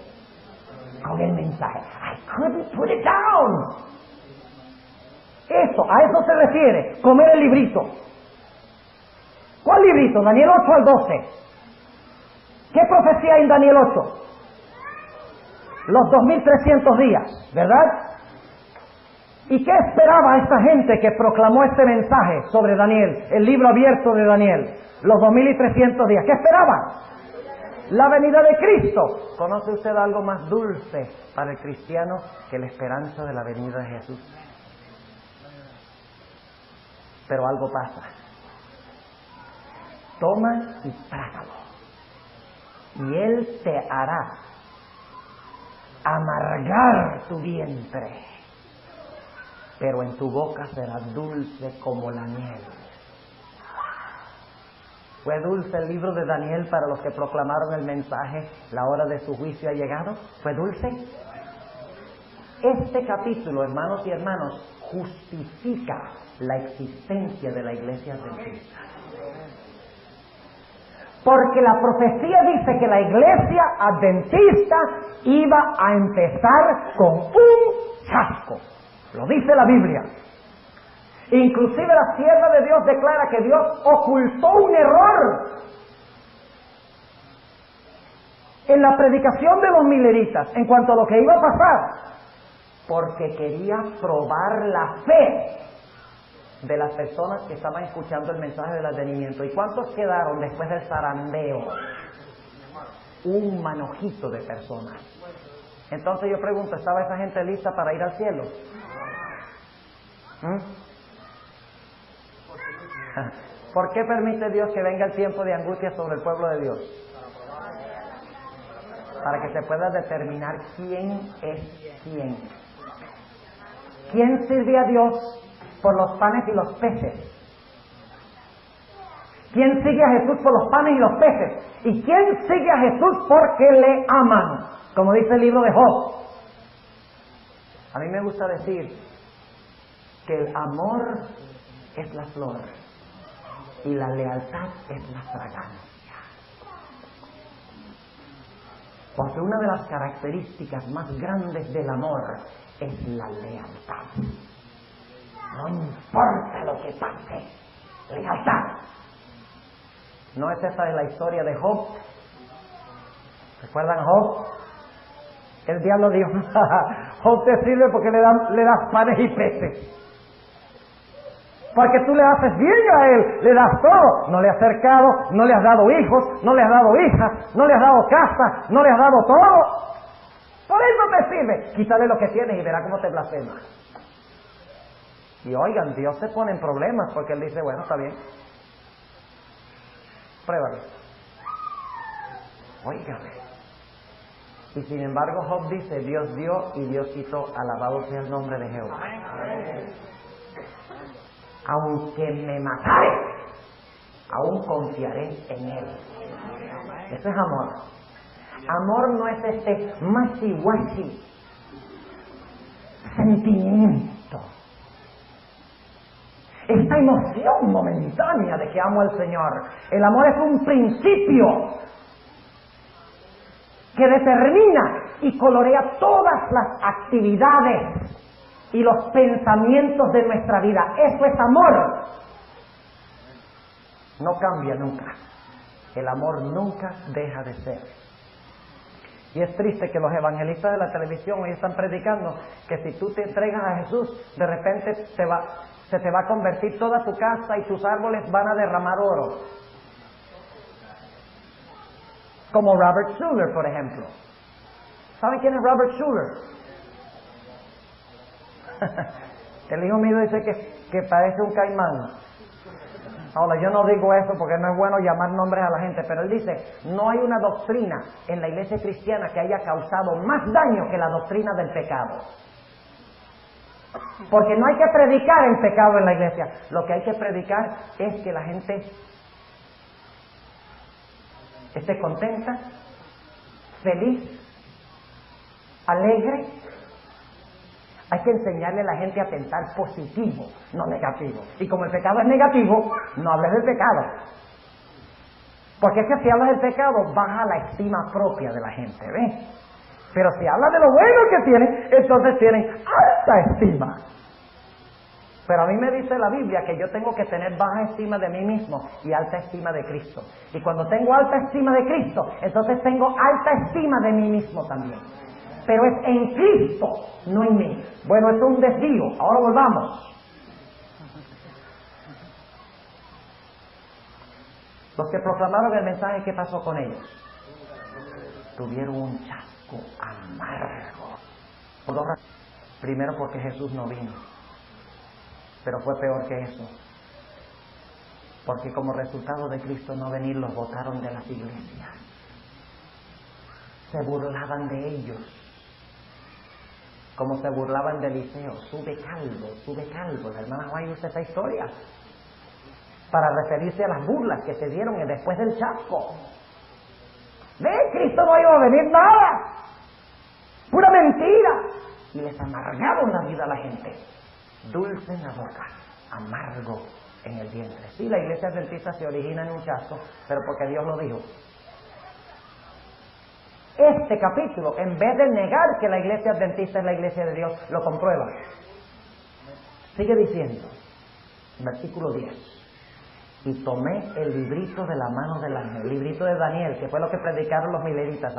Con el mensaje. I couldn't put it down. A eso se refiere, comer el librito. ¿Cuál librito? Daniel 8 al 12. ¿Qué profecía hay en Daniel 8? Los 2300 días, ¿verdad? ¿Y qué esperaba esta gente que proclamó este mensaje sobre Daniel, el libro abierto de Daniel? Los 2300 días. ¿Qué esperaban? La venida de Cristo. ¿Conoce usted algo más dulce para el cristiano que la esperanza de la venida de Jesús? Pero algo pasa. Toma y trágalo. Y Él te hará amargar tu vientre, pero en tu boca será dulce como la miel. ¿Fue dulce el libro de Daniel para los que proclamaron el mensaje? La hora de su juicio ha llegado. ¿Fue dulce? Este capítulo, hermanos y hermanas, justifica la existencia de la iglesia adventista. Porque la profecía dice que la iglesia adventista iba a empezar con un chasco. Lo dice la Biblia. Inclusive la sierva de Dios declara que Dios ocultó un error en la predicación de los mileritas en cuanto a lo que iba a pasar, porque quería probar la fe de las personas que estaban escuchando el mensaje del advenimiento. ¿Y cuántos quedaron después del zarandeo? Un manojito de personas. Entonces yo pregunto, ¿estaba esa gente lista para ir al cielo? ¿Por qué permite Dios que venga el tiempo de angustia sobre el pueblo de Dios? Para que se pueda determinar quién es quién. ¿Quién sirve a Dios por los panes y los peces? ¿Quién sigue a Jesús por los panes y los peces? ¿Y quién sigue a Jesús porque le aman? Como dice el libro de Job. A mí me gusta decir que el amor es la flor y la lealtad es la fragancia. Porque una de las características más grandes del amor es la lealtad. No importa lo que pase, lealtad. ¿No es esa de la historia de Job? ¿Recuerdan a Job? El diablo dijo, Job te sirve porque le das panes y peces. Porque tú le haces bien a él, le das todo. No le has cercado, no le has dado hijos, no le has dado hijas, no le has dado casa, no le has dado todo. Por eso te sirve. Quítale lo que tienes y verá cómo te blasfema. Y oigan, Dios se pone en problemas porque Él dice, bueno, está bien. Pruébalo. Óigame. Y sin embargo Job dice, Dios dio y Dios quitó, alabado sea el nombre de Jehová. Aunque me matare, aún confiaré en Él. Eso es amor. Amor no es este machi-guachi sentimiento, esta emoción momentánea de que amo al Señor. El amor es un principio que determina y colorea todas las actividades y los pensamientos de nuestra vida. Eso es amor. No cambia nunca. El amor nunca deja de ser. Y es triste que los evangelistas de la televisión hoy están predicando que si tú te entregas a Jesús, de repente se te va a convertir toda tu casa y tus árboles van a derramar oro. Como Robert Schuller, por ejemplo. ¿Saben quién es Robert Schuller? El hijo mío dice que parece un caimán. Ahora, yo no digo eso porque no es bueno llamar nombres a la gente, pero él dice, no hay una doctrina en la iglesia cristiana que haya causado más daño que la doctrina del pecado. Porque no hay que predicar el pecado en la iglesia. Lo que hay que predicar es que la gente esté contenta, feliz, alegre. Hay que enseñarle a la gente a pensar positivo, no negativo. Y como el pecado es negativo, no hables del pecado. Porque es que si hablas del pecado, baja la estima propia de la gente, ¿ves? Pero si hablas de lo bueno que tienen, entonces tienen alta estima. Pero a mí me dice la Biblia que yo tengo que tener baja estima de mí mismo y alta estima de Cristo. Y cuando tengo alta estima de Cristo, entonces tengo alta estima de mí mismo también. Pero es en Cristo, no en mí. Bueno, esto es un desvío. Ahora volvamos. Los que proclamaron el mensaje, ¿qué pasó con ellos? Tuvieron un chasco amargo. Por dos razones. Primero, porque Jesús no vino. Pero fue peor que eso. Porque como resultado de Cristo no venir, los botaron de las iglesias. Se burlaban de ellos. Como se burlaban de Eliseo, sube calvo. La hermana Juan usa esa historia para referirse a las burlas que se dieron después del chasco. ¿Ve? Cristo no iba a venir nada. Pura mentira. Y les amargaron la vida a la gente. Dulce en la boca, amargo en el vientre. Sí, la iglesia adventista se origina en un chasco, pero porque Dios lo dijo. Este capítulo, en vez de negar que la iglesia adventista es la iglesia de Dios, lo comprueba. Sigue diciendo, versículo 10. Y tomé el librito de la mano del ángel, el librito de Daniel, que fue lo que predicaron los mileritas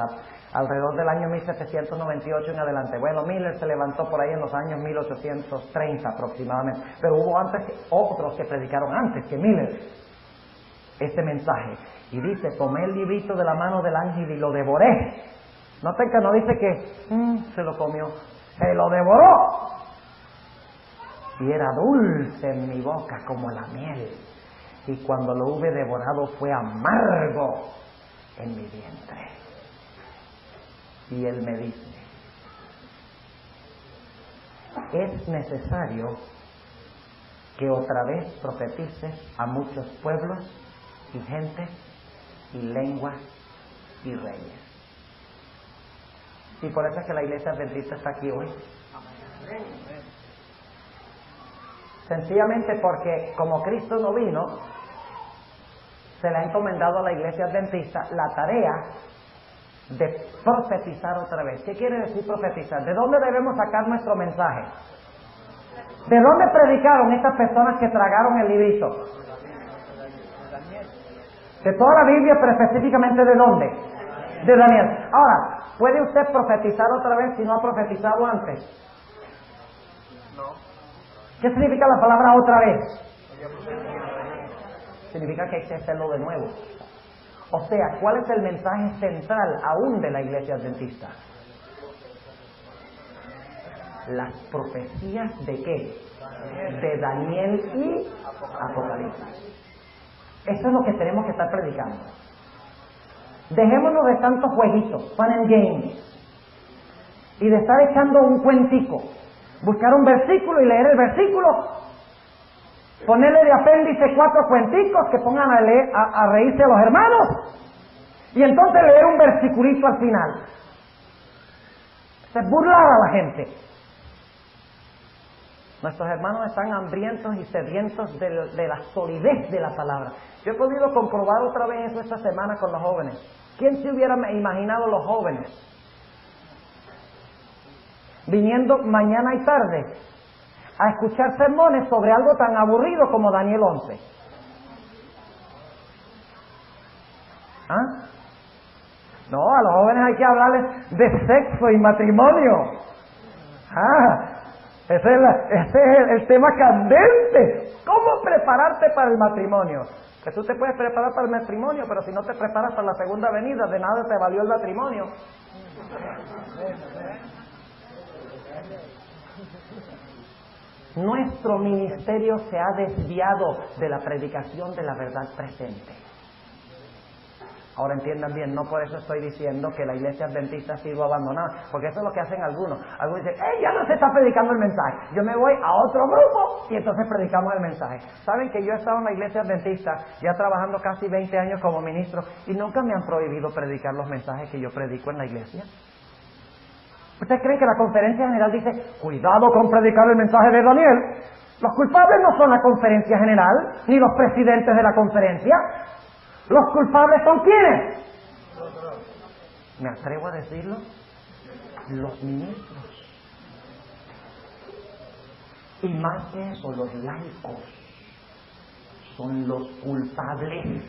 alrededor del año 1798 en adelante. Bueno, Miller se levantó por ahí en los años 1830 aproximadamente, pero hubo antes otros que predicaron antes que Miller este mensaje. Y dice, tomé el librito de la mano del ángel y lo devoré. Noten que no dice que se lo comió, se lo devoró. Y era dulce en mi boca como la miel. Y cuando lo hube devorado fue amargo en mi vientre. Y él me dice, es necesario que otra vez profetices a muchos pueblos y gentes y lenguas y reyes. Y por eso es que la iglesia adventista está aquí hoy. Sencillamente porque como Cristo no vino, se le ha encomendado a la iglesia adventista la tarea de profetizar otra vez. ¿Qué quiere decir profetizar? ¿De dónde debemos sacar nuestro mensaje? ¿De dónde predicaron estas personas que tragaron el librito? De toda la Biblia, pero específicamente ¿de dónde? De Daniel. Ahora, ¿puede usted profetizar otra vez si no ha profetizado antes? ¿Qué significa la palabra otra vez? Significa que hay que hacerlo de nuevo. O sea, ¿cuál es el mensaje central aún de la iglesia adventista? Las profecías ¿de qué? De Daniel y Apocalipsis. Eso es lo que tenemos que estar predicando. Dejémonos de tantos jueguitos, fun and games, y de estar echando un cuentico. Buscar un versículo y leer el versículo, ponerle de apéndice 4 cuenticos que pongan a reírse a los hermanos, y entonces leer un versiculito al final. Es burlar a la gente. Nuestros hermanos están hambrientos y sedientos de la solidez de la palabra. Yo he podido comprobar otra vez eso esta semana con los jóvenes. ¿Quién se hubiera imaginado los jóvenes viniendo mañana y tarde a escuchar sermones sobre algo tan aburrido como Daniel 11? ¿Ah? No, a los jóvenes hay que hablarles de sexo y matrimonio. Ese es el tema candente. ¿Cómo prepararte para el matrimonio? Que tú te puedes preparar para el matrimonio, pero si no te preparas para la segunda venida, de nada te valió el matrimonio. Nuestro ministerio se ha desviado de la predicación de la verdad presente. Ahora entiendan bien, no por eso estoy diciendo que la iglesia adventista ha sido abandonada, porque eso es lo que hacen algunos. Algunos dicen, ya no se está predicando el mensaje, yo me voy a otro grupo y entonces predicamos el mensaje. Saben que yo he estado en la iglesia adventista ya trabajando casi 20 años como ministro y nunca me han prohibido predicar los mensajes que yo predico en la iglesia. ¿Ustedes creen que la conferencia general dice, cuidado con predicar el mensaje de Daniel? Los culpables no son la conferencia general, ni los presidentes de la conferencia. ¿Los culpables son quiénes? Me atrevo a decirlo, los ministros. Y más que eso, los laicos son los culpables,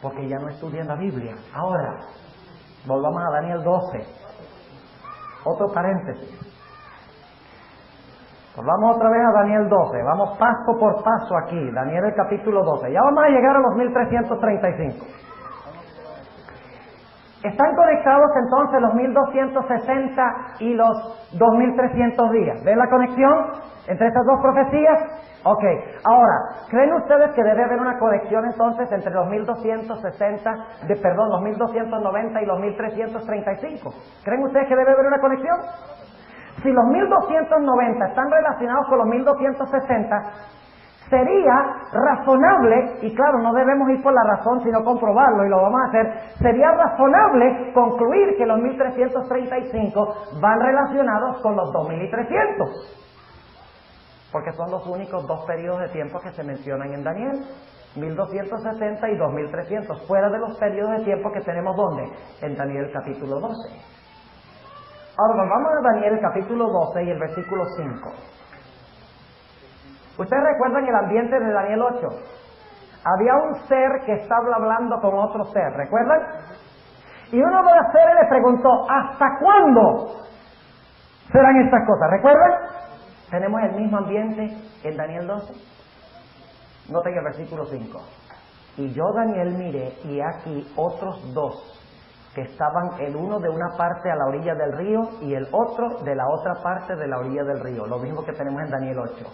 porque ya no estudian la Biblia. Ahora, volvamos a Daniel 12. Otro paréntesis. Volvamos otra vez a Daniel 12. Vamos paso por paso aquí. Daniel el capítulo 12. Ya vamos a llegar a los 1335. Están conectados entonces los 1260 y los 2300 días. ¿Ven la conexión entre estas dos profecías? Ok. Ahora, ¿creen ustedes que debe haber una conexión entonces entre los 1290 y los 1335? ¿Creen ustedes que debe haber una conexión? Si los 1290 están relacionados con los 1260, sería razonable, y claro, no debemos ir por la razón sino comprobarlo, y lo vamos a hacer, sería razonable concluir que los 1335 van relacionados con los 2300, porque son los únicos dos periodos de tiempo que se mencionan en Daniel, 1260 y 2300, fuera de los periodos de tiempo que tenemos ¿dónde? En Daniel capítulo 12. Ahora vamos a Daniel capítulo 12 y el versículo 5. ¿Ustedes recuerdan el ambiente de Daniel 8? Había un ser que estaba hablando con otro ser, ¿recuerdan? Y uno de los seres le preguntó, ¿hasta cuándo serán estas cosas? ¿Recuerdan? Tenemos el mismo ambiente en Daniel 12. Noten el versículo 5. Y yo, Daniel, miré, y aquí otros dos, que estaban el uno de una parte a la orilla del río y el otro de la otra parte de la orilla del río, lo mismo que tenemos en Daniel 8.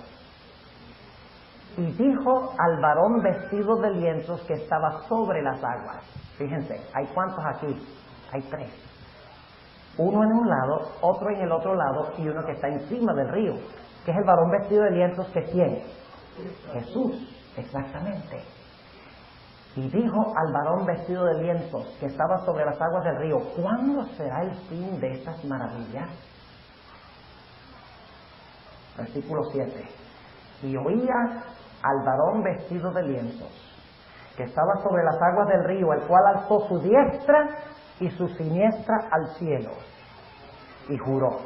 Y dijo al varón vestido de lienzos que estaba sobre las aguas. Fíjense, ¿hay cuántos aquí? Hay tres. Uno en un lado, otro en el otro lado y uno que está encima del río, que es el varón vestido de lienzos que ¿quién? Jesús, exactamente. Y dijo al varón vestido de lienzos que estaba sobre las aguas del río, ¿cuándo será el fin de estas maravillas? Versículo 7. Y oía al varón vestido de lienzos que estaba sobre las aguas del río, el cual alzó su diestra y su siniestra al cielo y juró.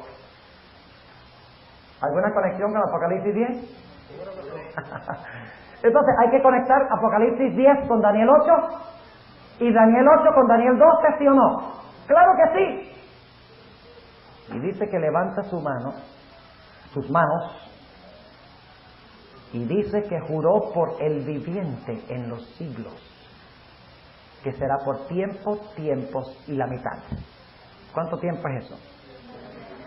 ¿Alguna conexión con Apocalipsis 10? Entonces hay que conectar Apocalipsis 10 con Daniel 8 y Daniel 8 con Daniel 12, ¿sí o no? ¡Claro que sí! Y dice que levanta sus manos, y dice que juró por el viviente en los siglos, que será por tiempos y la mitad. ¿Cuánto tiempo es eso?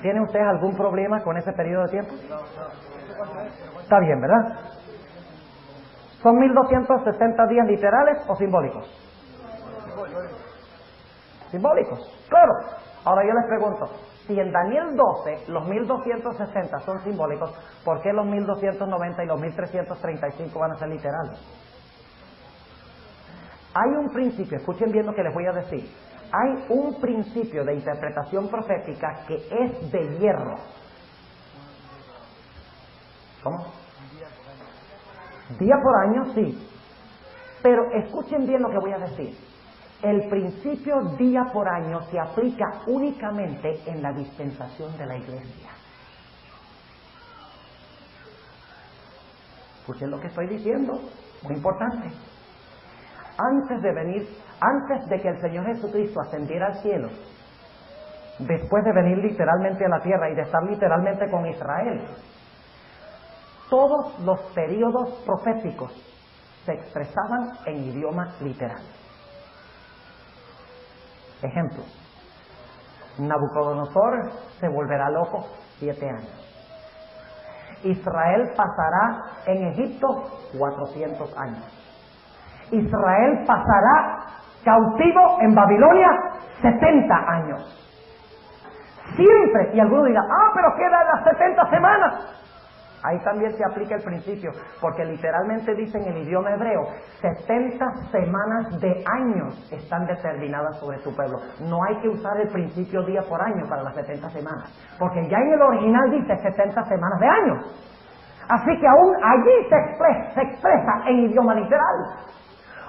¿Tienen ustedes algún problema con ese periodo de tiempo? Está bien, ¿verdad? ¿Son 1260 días literales o simbólicos? Simbólicos, claro. Ahora yo les pregunto, si en Daniel 12 los 1260 son simbólicos, ¿por qué los 1290 y los 1335 van a ser literales? Hay un principio, escuchen bien lo que les voy a decir. Hay un principio de interpretación profética que es de hierro. ¿Cómo? Día por año, sí. Pero escuchen bien lo que voy a decir. El principio día por año se aplica únicamente en la dispensación de la iglesia. Escuchen lo que estoy diciendo, muy importante. Antes de que el Señor Jesucristo ascendiera al cielo, después de venir literalmente a la tierra y de estar literalmente con Israel, todos los periodos proféticos se expresaban en idioma literal. Ejemplo, Nabucodonosor se volverá loco 7 años. Israel pasará en Egipto 400 años. Israel pasará cautivo en Babilonia 70 años. Siempre, y algunos dirán, pero quedan las 70 semanas. Ahí también se aplica el principio, porque literalmente dice en el idioma hebreo, 70 semanas de años están determinadas sobre tu pueblo. No hay que usar el principio día por año para las 70 semanas, porque ya en el original dice 70 semanas de años. Así que aún allí se expresa en idioma literal.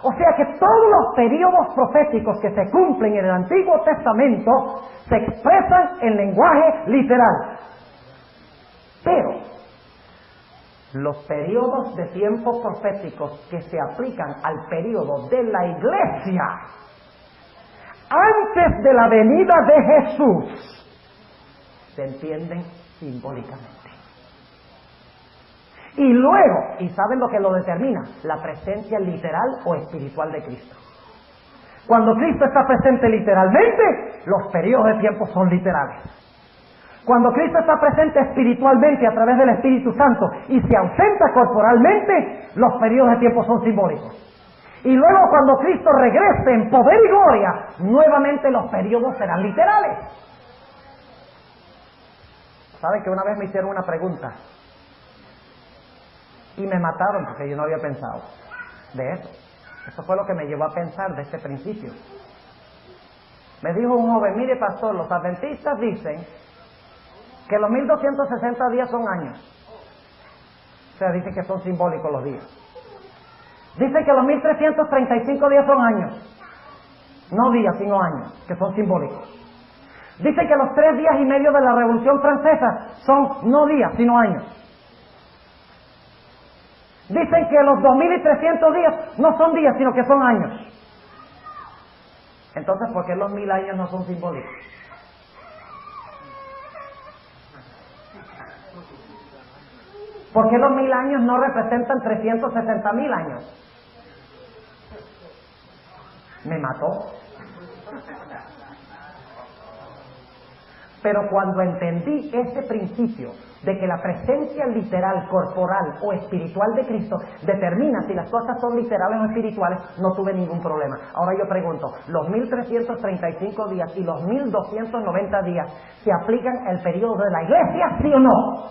O sea que todos los periodos proféticos que se cumplen en el Antiguo Testamento se expresan en lenguaje literal. Pero los periodos de tiempo proféticos que se aplican al periodo de la iglesia antes de la venida de Jesús se entienden simbólicamente. Y luego, ¿y saben lo que lo determina? La presencia literal o espiritual de Cristo. Cuando Cristo está presente literalmente, los periodos de tiempo son literales. Cuando Cristo está presente espiritualmente a través del Espíritu Santo y se ausenta corporalmente, los periodos de tiempo son simbólicos. Y luego cuando Cristo regrese en poder y gloria, nuevamente los periodos serán literales. ¿Saben que una vez me hicieron una pregunta? Y me mataron porque yo no había pensado de eso. Eso fue lo que me llevó a pensar de este principio. Me dijo un joven, mire pastor, los adventistas dicen que los 1260 días son años. O sea, dicen que son simbólicos los días. Dicen que los 1335 días son años. No días, sino años, que son simbólicos. Dicen que los 3 días y medio de la Revolución Francesa son no días, sino años. Dicen que los 2300 días no son días, sino que son años. Entonces, ¿por qué los 1000 años no son simbólicos? ¿Por qué los 1000 años no representan 360.000 años? Me mató. Pero cuando entendí ese principio de que la presencia literal, corporal o espiritual de Cristo determina si las cosas son literales o espirituales, no tuve ningún problema. Ahora yo pregunto, ¿los 1335 días y los 1290 días se aplican al periodo de la iglesia, sí o no?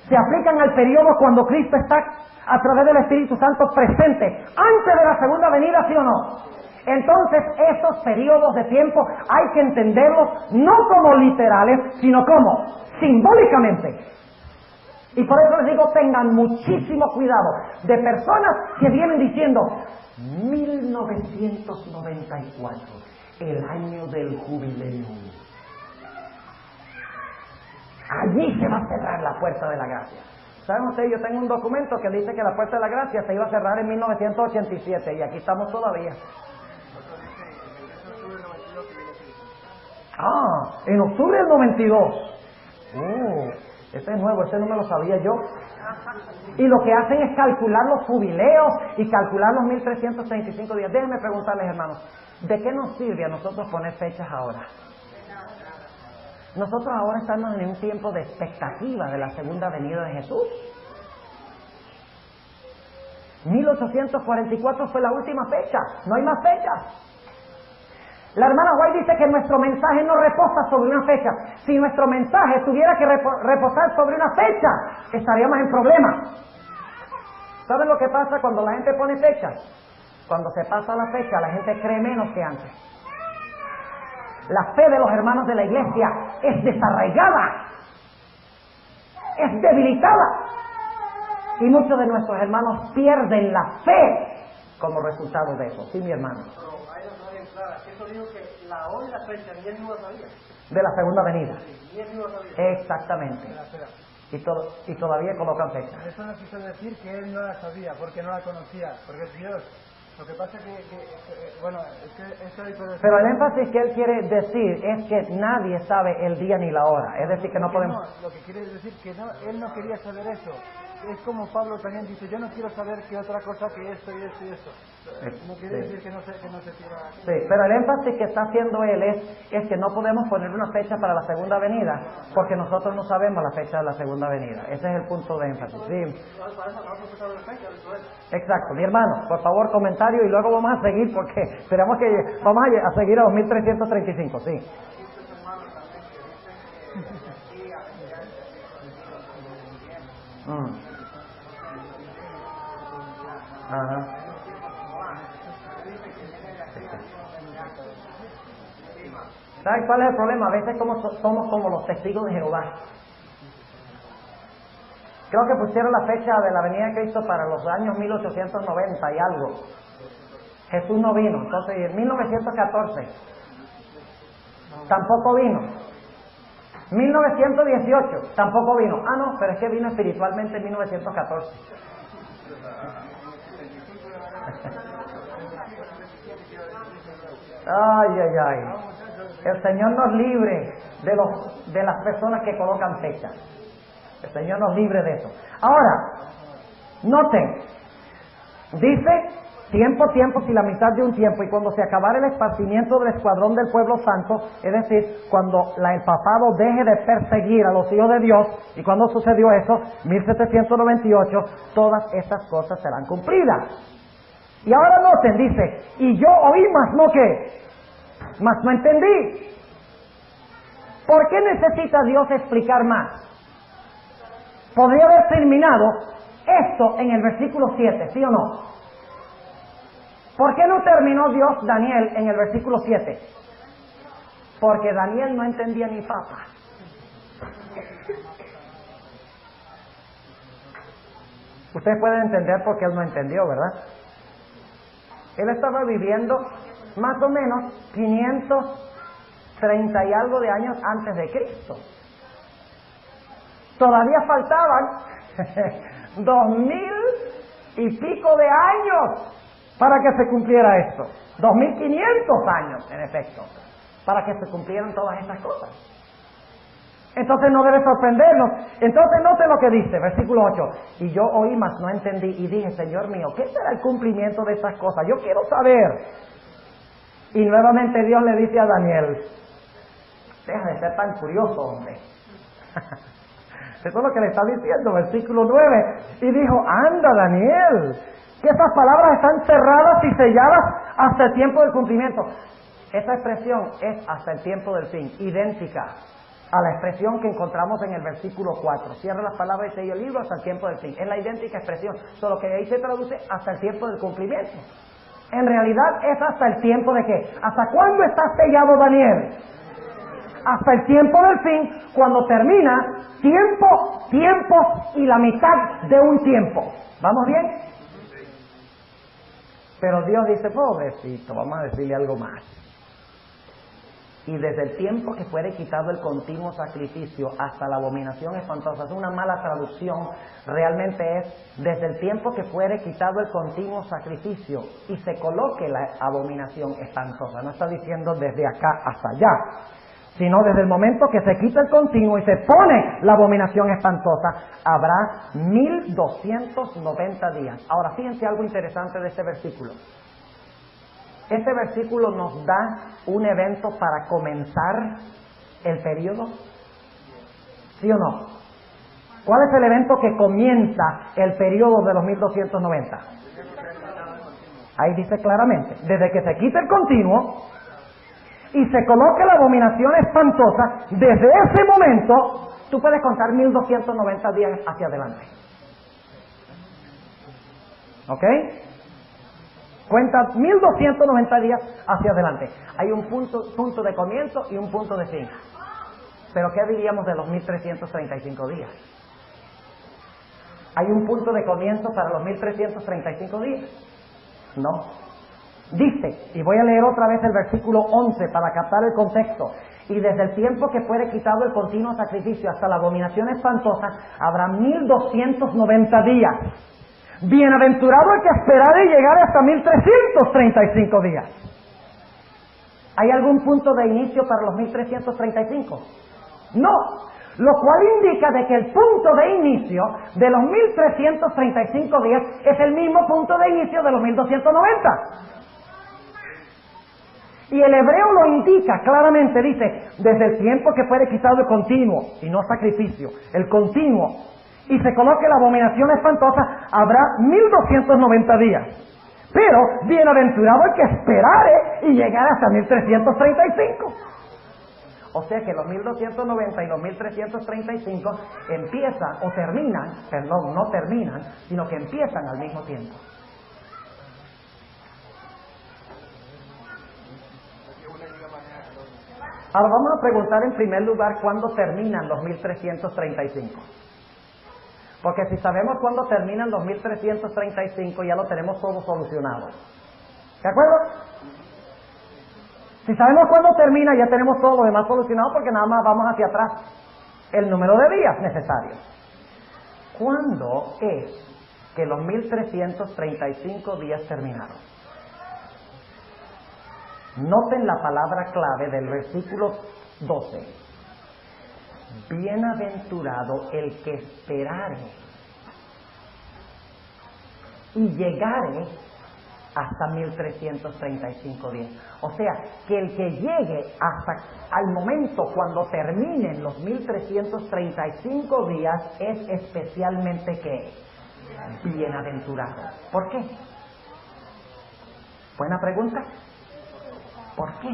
¿Se aplican al periodo cuando Cristo está a través del Espíritu Santo presente antes de la segunda venida, sí o no? Entonces esos periodos de tiempo hay que entenderlos no como literales, sino como simbólicamente. Y por eso les digo, tengan muchísimo cuidado de personas que vienen diciendo 1994, el año del jubileo. Allí se va a cerrar la puerta de la gracia. ¿Saben ustedes? Yo tengo un documento que dice que la puerta de la gracia se iba a cerrar en 1987 y aquí estamos todavía. En octubre del 92. Ese es nuevo, ese no me lo sabía yo. Y lo que hacen es calcular los jubileos y calcular los 1335 días. Déjenme preguntarles, hermanos, ¿de qué nos sirve a nosotros poner fechas ahora? Nosotros ahora estamos en un tiempo de expectativa de la segunda venida de Jesús. 1844 fue la última fecha, no hay más fechas. La hermana White dice que nuestro mensaje no reposa sobre una fecha. Si nuestro mensaje tuviera que reposar sobre una fecha, estaríamos en problemas. ¿Saben lo que pasa cuando la gente pone fechas? Cuando se pasa la fecha, la gente cree menos que antes. La fe de los hermanos de la iglesia es desarraigada, es debilitada. Y muchos de nuestros hermanos pierden la fe como resultado de eso. Sí, mi hermano. Eso dijo que la hora y la fecha ni él no lo sabía. De la segunda venida. Ni él no lo sabía. Exactamente. Y todavía colocan fecha. Eso no quiso decir que él no la sabía, porque no la conocía, porque Dios. Lo que pasa es que eso hay que... Pero el énfasis que él quiere decir es que nadie sabe el día ni la hora. Es decir, que no podemos... No, lo que quiere decir que no, él no quería saber eso. es como Pablo también dice, yo no quiero saber qué otra cosa que esto y esto y esto. No quiere decir que no se tira. Sí, pero el énfasis que está haciendo él es que no podemos poner una fecha para la segunda venida, porque nosotros no sabemos la fecha de la segunda venida. Ese es el punto de énfasis. Sí. Exacto, mi hermano, por favor, comentario y luego vamos a seguir, porque esperamos que vamos a seguir a 2335, sí. Ajá. ¿Sabes cuál es el problema? A veces somos como los testigos de Jehová. Creo que pusieron la fecha de la venida de Cristo para los años 1890 y algo. Jesús no vino. Entonces, en 1914 tampoco vino. 1918 tampoco vino. Ah, no, pero es que vino espiritualmente en 1914. Ay, ay, ay. El Señor nos libre de las personas que colocan fechas. El Señor nos libre de eso. Ahora, noten, dice tiempo, si la mitad de un tiempo, y cuando se acabara el esparcimiento del escuadrón del pueblo santo, es decir, cuando el papado deje de perseguir a los hijos de Dios, y cuando sucedió eso, 1798, todas estas cosas serán cumplidas. Y ahora noten, dice, y yo oí, mas no qué, mas no entendí. ¿Por qué necesita Dios explicar más? Podría haber terminado esto en el versículo 7, ¿sí o no? ¿Por qué no terminó Dios Daniel en el versículo 7? Porque Daniel no entendía ni papa. Ustedes pueden entender por qué él no entendió, ¿verdad? Él estaba viviendo más o menos 530 y algo de años antes de Cristo. Todavía faltaban 2000 y pico de años para que se cumpliera esto. 2500 años, en efecto, para que se cumplieran todas estas cosas. Entonces no debe sorprendernos. Entonces note lo que dice, versículo 8. Y yo oí, mas no entendí, y dije, Señor mío, ¿qué será el cumplimiento de estas cosas? Yo quiero saber. Y nuevamente Dios le dice a Daniel, deja de ser tan curioso, hombre. Eso es lo que le está diciendo, versículo 9. Y dijo, anda Daniel, que esas palabras están cerradas y selladas hasta el tiempo del cumplimiento. Esa expresión es hasta el tiempo del fin, idéntica a la expresión que encontramos en el versículo 4. Cierra las palabras y sella el libro hasta el tiempo del fin. Es la idéntica expresión, solo que ahí se traduce hasta el tiempo del cumplimiento. En realidad es hasta el tiempo de ¿qué? ¿Hasta cuándo está sellado Daniel? Hasta el tiempo del fin, cuando termina tiempo y la mitad de un tiempo. ¿Vamos bien? Pero Dios dice, pobrecito, vamos a decirle algo más. Y desde el tiempo que fuere quitado el continuo sacrificio hasta la abominación espantosa, es una mala traducción, realmente es desde el tiempo que fuere quitado el continuo sacrificio y se coloque la abominación espantosa. No está diciendo desde acá hasta allá, sino desde el momento que se quita el continuo y se pone la abominación espantosa, habrá 1290 días. Ahora, fíjense algo interesante de este versículo. Este versículo nos da un evento para comenzar el periodo, ¿sí o no? ¿Cuál es el evento que comienza el periodo de los 1290? Ahí dice claramente, desde que se quita el continuo y se coloque la abominación espantosa, desde ese momento tú puedes contar 1290 días hacia adelante. ¿Ok? Cuenta 1290 días hacia adelante. Hay un punto de comienzo y un punto de fin. Pero ¿qué diríamos de los 1335 días? ¿Hay un punto de comienzo para los 1335 días? No. Dice, y voy a leer otra vez el versículo 11 para captar el contexto. Y desde el tiempo que fuere quitado el continuo sacrificio hasta la abominación espantosa, habrá 1290 días. Bienaventurado el que esperare y llegare hasta 1335 días. ¿Hay algún punto de inicio para los 1335? No, Lo cual indica de que el punto de inicio de los 1335 días es el mismo punto de inicio de los 1290. Y el hebreo lo indica claramente, dice, desde el tiempo que fuere quitado el continuo, y no sacrificio, el continuo, y se coloque la abominación espantosa, habrá 1290 días. Pero bienaventurado el que esperare y llegare hasta 1335. O sea que los 1290 y los 1335 empiezan o terminan, perdón, no terminan, sino que empiezan al mismo tiempo. Ahora vamos a preguntar en primer lugar cuándo terminan los 1335. Porque si sabemos cuándo terminan los 1335 ya lo tenemos todo solucionado. ¿De acuerdo? Si sabemos cuándo termina ya tenemos todo lo demás solucionado porque nada más vamos hacia atrás el número de días necesarios. ¿Cuándo es que los 1335 días terminaron? Noten la palabra clave del versículo 12. Bienaventurado el que esperare y llegare hasta 1335 días. O sea, que el que llegue hasta al momento cuando terminen los 1335 días es especialmente ¿qué? Bienaventurado. ¿Por qué? Buena pregunta. ¿Por qué?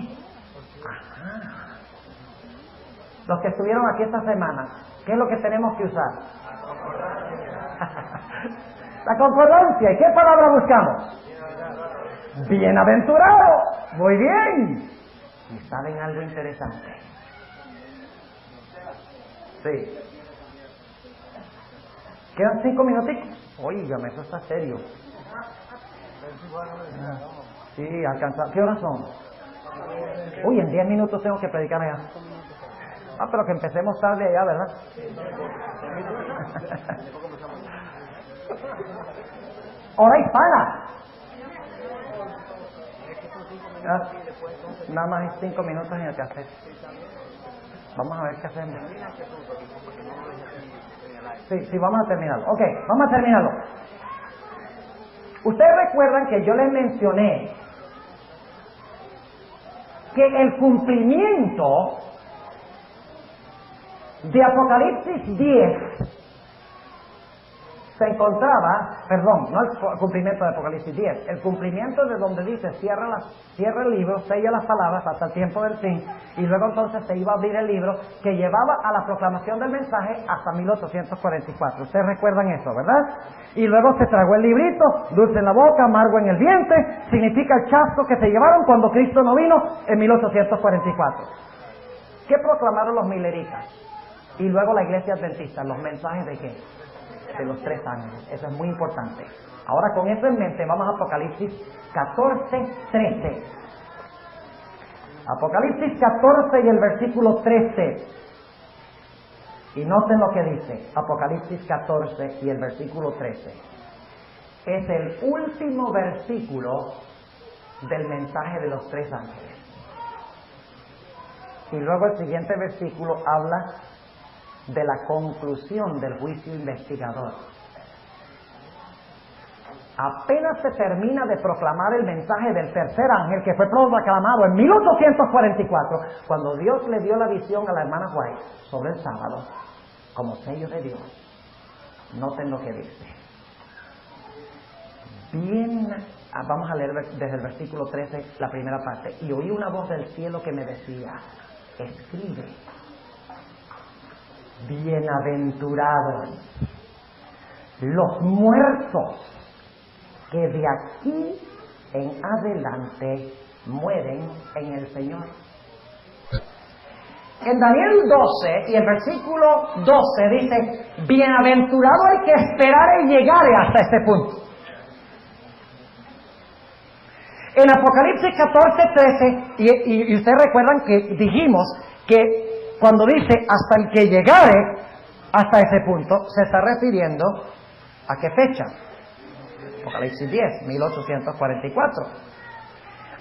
Ajá. Los que estuvieron aquí esta semana, ¿qué es lo que tenemos que usar? La concordancia. ¿Y qué palabra buscamos? Bienaventurado. Muy bien. ¿Y saben algo interesante? Sí. ¿Quedan 5 minutitos? Óigame, eso está serio. Sí, alcanzar. ¿Qué horas son? Uy, en 10 minutos tengo que predicar allá. Ah, pero que empecemos tarde allá, ¿verdad? Hora hispana. Nada más hay 5 minutos en el café. Vamos a ver qué hacemos. Sí, vamos a terminarlo. Ok, vamos a terminarlo. Ustedes recuerdan que yo les mencioné que el cumplimiento de Apocalipsis 10 se encontraba, perdón, no el cumplimiento de Apocalipsis 10, el cumplimiento de donde dice cierra el libro, sella las palabras hasta el tiempo del fin, y luego entonces se iba a abrir el libro que llevaba a la proclamación del mensaje hasta 1844. Ustedes recuerdan eso, ¿verdad? Y luego se tragó el librito, dulce en la boca, amargo en el vientre, significa el chasco que se llevaron cuando Cristo no vino en 1844. ¿Qué proclamaron los mileritas? Y luego la iglesia adventista, los mensajes de ¿qué? De los 3 ángeles. Eso es muy importante. Ahora con eso en mente vamos a Apocalipsis 14:13. Apocalipsis 14 y el versículo 13. Y noten lo que dice Apocalipsis 14 y el versículo 13. Es el último versículo del mensaje de los 3 ángeles. Y luego el siguiente versículo habla de la conclusión del juicio investigador. Apenas se termina de proclamar el mensaje del tercer ángel que fue proclamado en 1844, cuando Dios le dio la visión a la hermana White sobre el sábado, como sello de Dios. Noten lo que dice. Vamos a leer desde el versículo 13 la primera parte. Y oí una voz del cielo que me decía, escribe, bienaventurados los muertos que de aquí en adelante mueren en el Señor. En Daniel 12 y el versículo 12 dice, bienaventurado el que esperare y llegare hasta este punto. En Apocalipsis 14:13, y ustedes recuerdan que dijimos que cuando dice hasta el que llegare hasta ese punto, se está refiriendo ¿a qué fecha? Apocalipsis 10, 1844.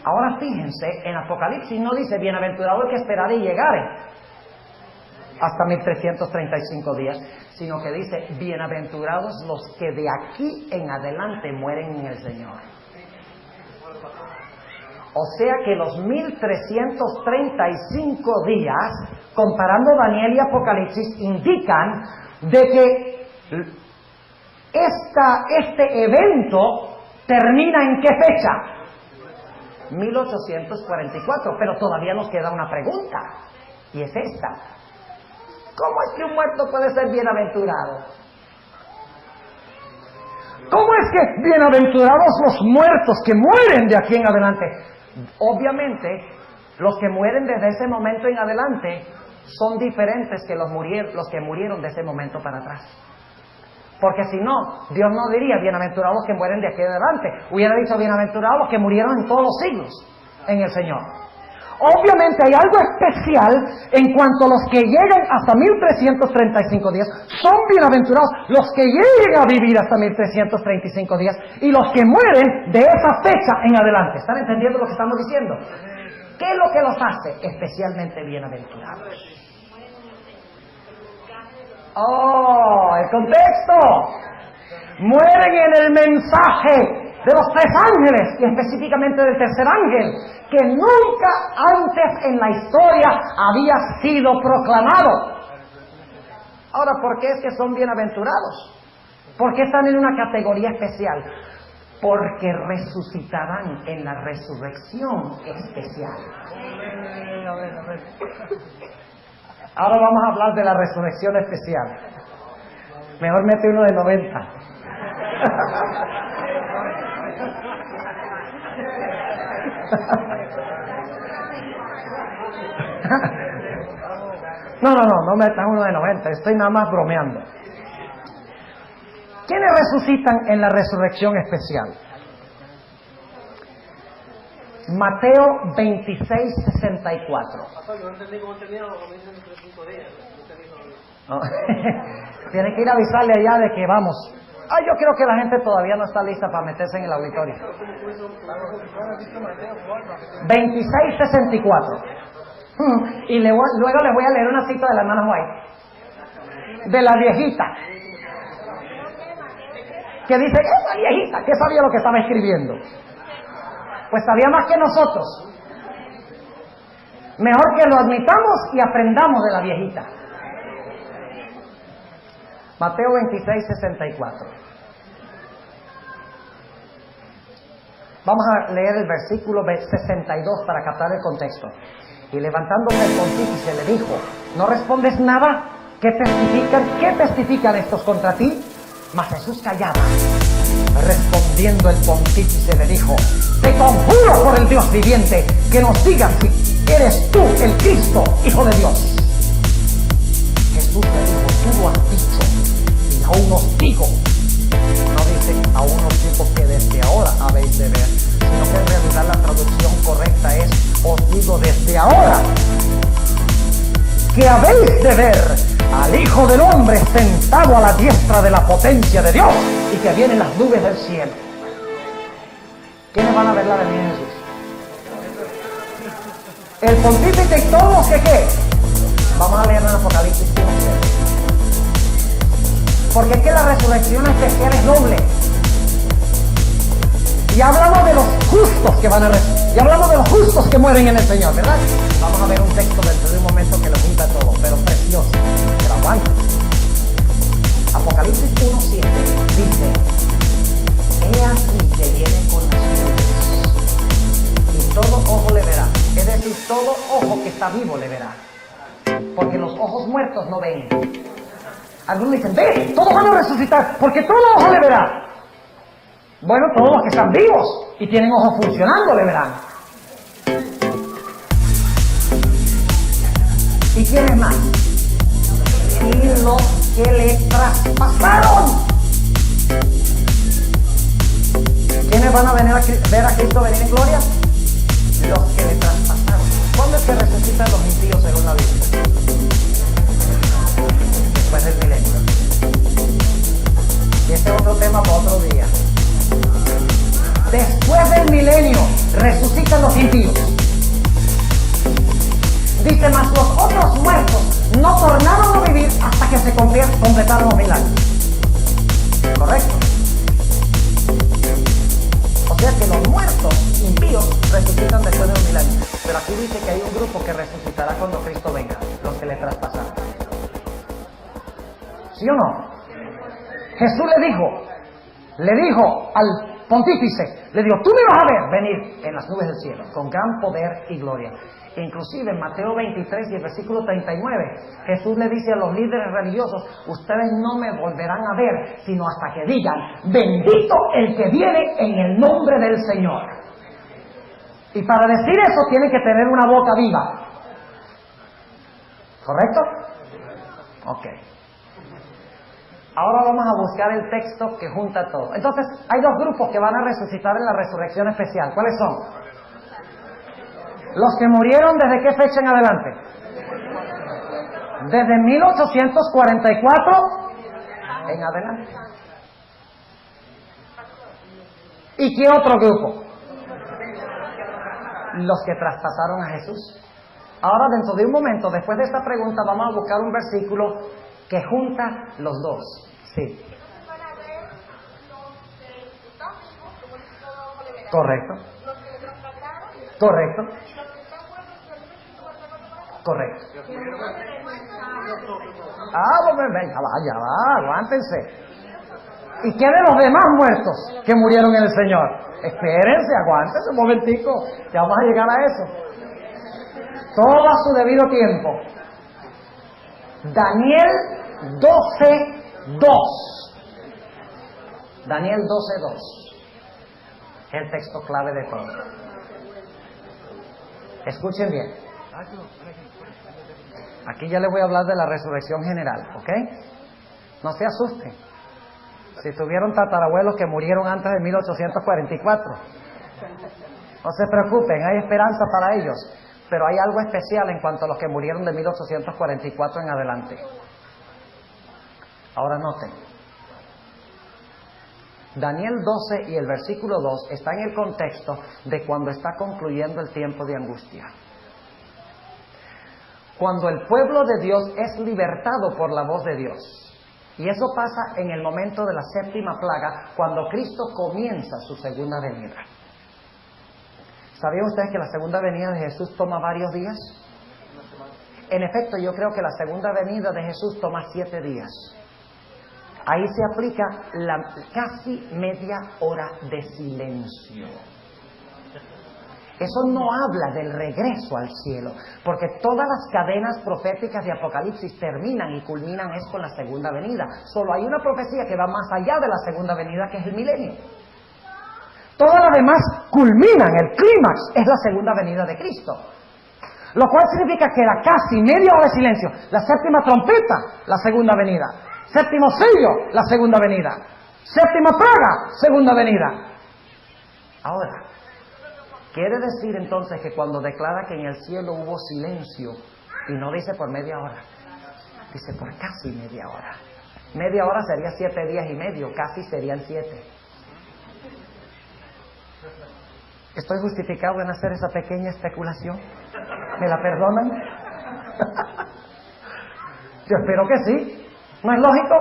Ahora fíjense, en Apocalipsis no dice bienaventurado el que esperare y llegare. hasta 1335 días, sino que dice, bienaventurados los que de aquí en adelante mueren en el Señor. O sea que los 1335 días, comparando Daniel y Apocalipsis, indican de que este evento termina ¿en qué fecha? 1844, pero todavía nos queda una pregunta, y es esta. ¿Cómo es que un muerto puede ser bienaventurado? ¿Cómo es que bienaventurados los muertos que mueren de aquí en adelante? Obviamente, los que mueren desde ese momento en adelante son diferentes que los que murieron de ese momento para atrás. Porque si no, Dios no diría bienaventurados los que mueren de aquí en adelante. Hubiera dicho bienaventurados los que murieron en todos los siglos en el Señor. Obviamente hay algo especial en cuanto a los que llegan hasta 1335 días. Son bienaventurados los que lleguen a vivir hasta 1335 días y los que mueren de esa fecha en adelante. ¿Están entendiendo lo que estamos diciendo? ¿Qué es lo que los hace especialmente bienaventurados? ¡Oh! El contexto. Mueren en el mensaje de los tres ángeles, y específicamente del tercer ángel, que nunca antes en la historia había sido proclamado. Ahora, ¿por qué es que son bienaventurados? ¿Por qué están en una categoría especial? Porque resucitarán en la resurrección especial. Ahora vamos a hablar de la resurrección especial. Mejor mete uno de 90. No metas uno de 90, estoy nada más bromeando. ¿Quiénes resucitan en la resurrección especial? Mateo 26:64. No. Tiene que ir a avisarle allá de que vamos. Yo creo que la gente todavía no está lista para meterse en el auditorio. 26:64. Y luego les voy a leer una cita de la hermana White, de la viejita, que dice, esa viejita, ¿qué sabía lo que estaba escribiendo? Pues sabía más que nosotros. Mejor que lo admitamos y aprendamos de la viejita. Mateo 26:64. Vamos a leer el versículo 62 para captar el contexto. Y levantándose el pontífice le dijo, ¿no respondes nada? ¿Qué testifican estos contra ti? Mas Jesús callaba. Respondiendo el pontífice le dijo, te conjuro por el Dios viviente, que nos digas si eres tú el Cristo, Hijo de Dios. Jesús le dijo, tú lo has dicho, y aún os digo. No dice, aún os digo que desde ahora habéis de ver, sino que en realidad la traducción correcta es, os digo desde ahora, que habéis de ver al Hijo del Hombre sentado a la diestra de la potencia de Dios y que vienen las nubes del cielo. ¿Quiénes van a ver la venida de Jesús? El pontífice y todos los que ¿qué? Vamos a leer en Apocalipsis 1. Porque es que la resurrección especial es doble. Y hablamos de los justos que van a resucitar. Y hablamos de los justos que mueren en el Señor, ¿verdad? Vamos a ver un texto dentro de un momento que lo junta todo, pero precioso. Que lo aguanta. Apocalipsis 1:7 dice, he aquí que viene con las nubes, y todo ojo le verá. Es decir, todo ojo que está vivo le verá. Porque los ojos muertos no ven. Algunos dicen, ve, todos van a resucitar, porque todo ojo le verá. Bueno, todos los que están vivos y tienen ojos funcionando le verán. ¿Y quiénes más? Y los que le traspasaron. ¿Quiénes van a venir a ver a Cristo venir en gloria? Los que le traspasaron. ¿Cuándo es que resucitan los impíos según la Biblia? Después del milenio. Y este es otro tema para otro día. Después del milenio resucitan los impíos. Dice, mas los otros muertos no tornaron a vivir hasta que se completaron los 1000 años. ¿Correcto? O sea que los muertos impíos resucitan después de los 1000 años. Pero aquí dice que hay un grupo que resucitará cuando Cristo venga, los que le traspasaron. ¿Sí o no? Jesús le dijo al pontífice, le dijo, tú me vas a ver venir en las nubes del cielo, con gran poder y gloria. Inclusive en Mateo 23 y el versículo 39, Jesús le dice a los líderes religiosos, ustedes no me volverán a ver, sino hasta que digan, bendito el que viene en el nombre del Señor. Y para decir eso tienen que tener una boca viva. ¿Correcto? Ok. Ahora vamos a buscar el texto que junta todo. Entonces, hay dos grupos que van a resucitar en la resurrección especial. ¿Cuáles son? Los que murieron ¿desde qué fecha en adelante? Desde 1844 en adelante. ¿Y qué otro grupo? Los que traspasaron a Jesús. Ahora, dentro de un momento, después de esta pregunta, vamos a buscar un versículo que junta los dos. Sí. Correcto. Correcto. Correcto. Venga, vaya, aguántense. ¿Y qué de los demás muertos que murieron en el Señor? Espérense, aguántense un momentico, ya vamos a llegar a eso. Todo a su debido tiempo. Daniel 12:2. Daniel 12:2. El texto clave de todo. Escuchen bien. Aquí ya les voy a hablar de la resurrección general, ¿ok? No se asusten. Si tuvieron tatarabuelos que murieron antes de 1844, no se preocupen, hay esperanza para ellos. Pero hay algo especial en cuanto a los que murieron de 1844 en adelante. Ahora noten. Daniel 12 y el versículo 2 está en el contexto de cuando está concluyendo el tiempo de angustia. Cuando el pueblo de Dios es libertado por la voz de Dios. Y eso pasa en el momento de la séptima plaga, cuando Cristo comienza su segunda venida. ¿Sabían ustedes que la segunda venida de Jesús toma varios días? En efecto, yo creo que la segunda venida de Jesús toma 7 días. Ahí se aplica la casi media hora de silencio. Eso no habla del regreso al cielo, porque todas las cadenas proféticas de Apocalipsis terminan y culminan es con la segunda venida. Solo hay una profecía que va más allá de la segunda venida, que es el milenio. Todas las demás culminan, el clímax es la segunda venida de Cristo. Lo cual significa que la casi media hora de silencio, la séptima trompeta, la segunda venida. Séptimo sello, la segunda venida. Séptima plaga, segunda venida. Ahora, quiere decir entonces que cuando declara que en el cielo hubo silencio, y no dice por media hora, dice por casi media hora. Media hora sería 7 días y medio, casi serían 7. ¿Estoy justificado en hacer esa pequeña especulación? ¿Me la perdonan? Yo espero que sí. ¿No es lógico?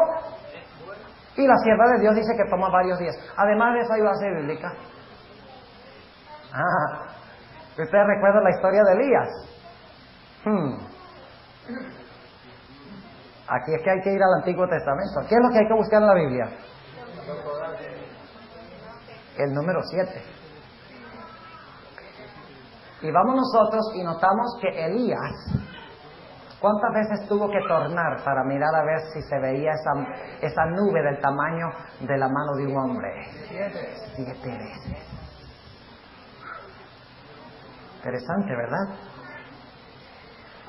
Y la sierva de Dios dice que toma varios días. Además de eso hay base bíblica. ¿Ustedes recuerdan la historia de Elías? Aquí es que hay que ir al Antiguo Testamento. ¿Qué es lo que hay que buscar en la Biblia? El número 7. Y vamos nosotros y notamos que Elías, ¿cuántas veces tuvo que tornar para mirar a ver si se veía esa nube del tamaño de la mano de un hombre? 7 veces. Interesante, ¿verdad?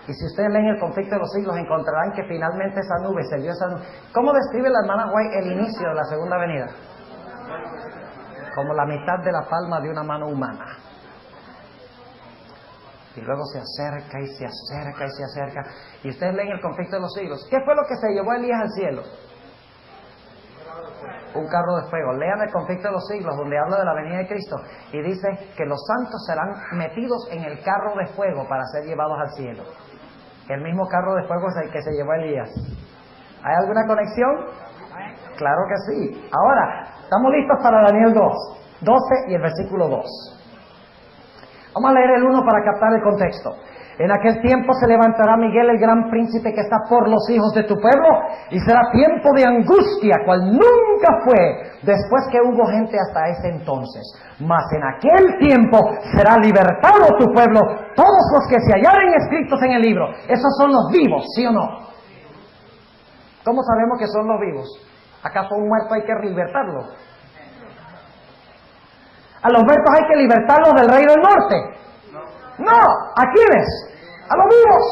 Y si ustedes leen el conflicto de los siglos, encontrarán que finalmente esa nube se vio esa nube. ¿Cómo describe la hermana White el inicio de la segunda venida? Como la mitad de la palma de una mano humana. Y luego se acerca y se acerca y se acerca. Y ustedes leen el conflicto de los siglos. ¿Qué fue lo que se llevó a Elías al cielo? Un carro de fuego. Lean el conflicto de los siglos, donde habla de la venida de Cristo. Y dice que los santos serán metidos en el carro de fuego para ser llevados al cielo. El mismo carro de fuego es el que se llevó a Elías. ¿Hay alguna conexión? Claro que sí. Ahora, estamos listos para Daniel 12 y el versículo 2. Vamos a leer el 1 para captar el contexto. En aquel tiempo se levantará Miguel, el gran príncipe que está por los hijos de tu pueblo, y será tiempo de angustia, cual nunca fue después que hubo gente hasta ese entonces. Mas en aquel tiempo será libertado tu pueblo, todos los que se hallaren escritos en el libro. Esos son los vivos, ¿sí o no? ¿Cómo sabemos que son los vivos? ¿Acaso un muerto hay que libertarlo? ¿A los muertos hay que libertarlos del rey del norte? No, ¿a quiénes? A los vivos.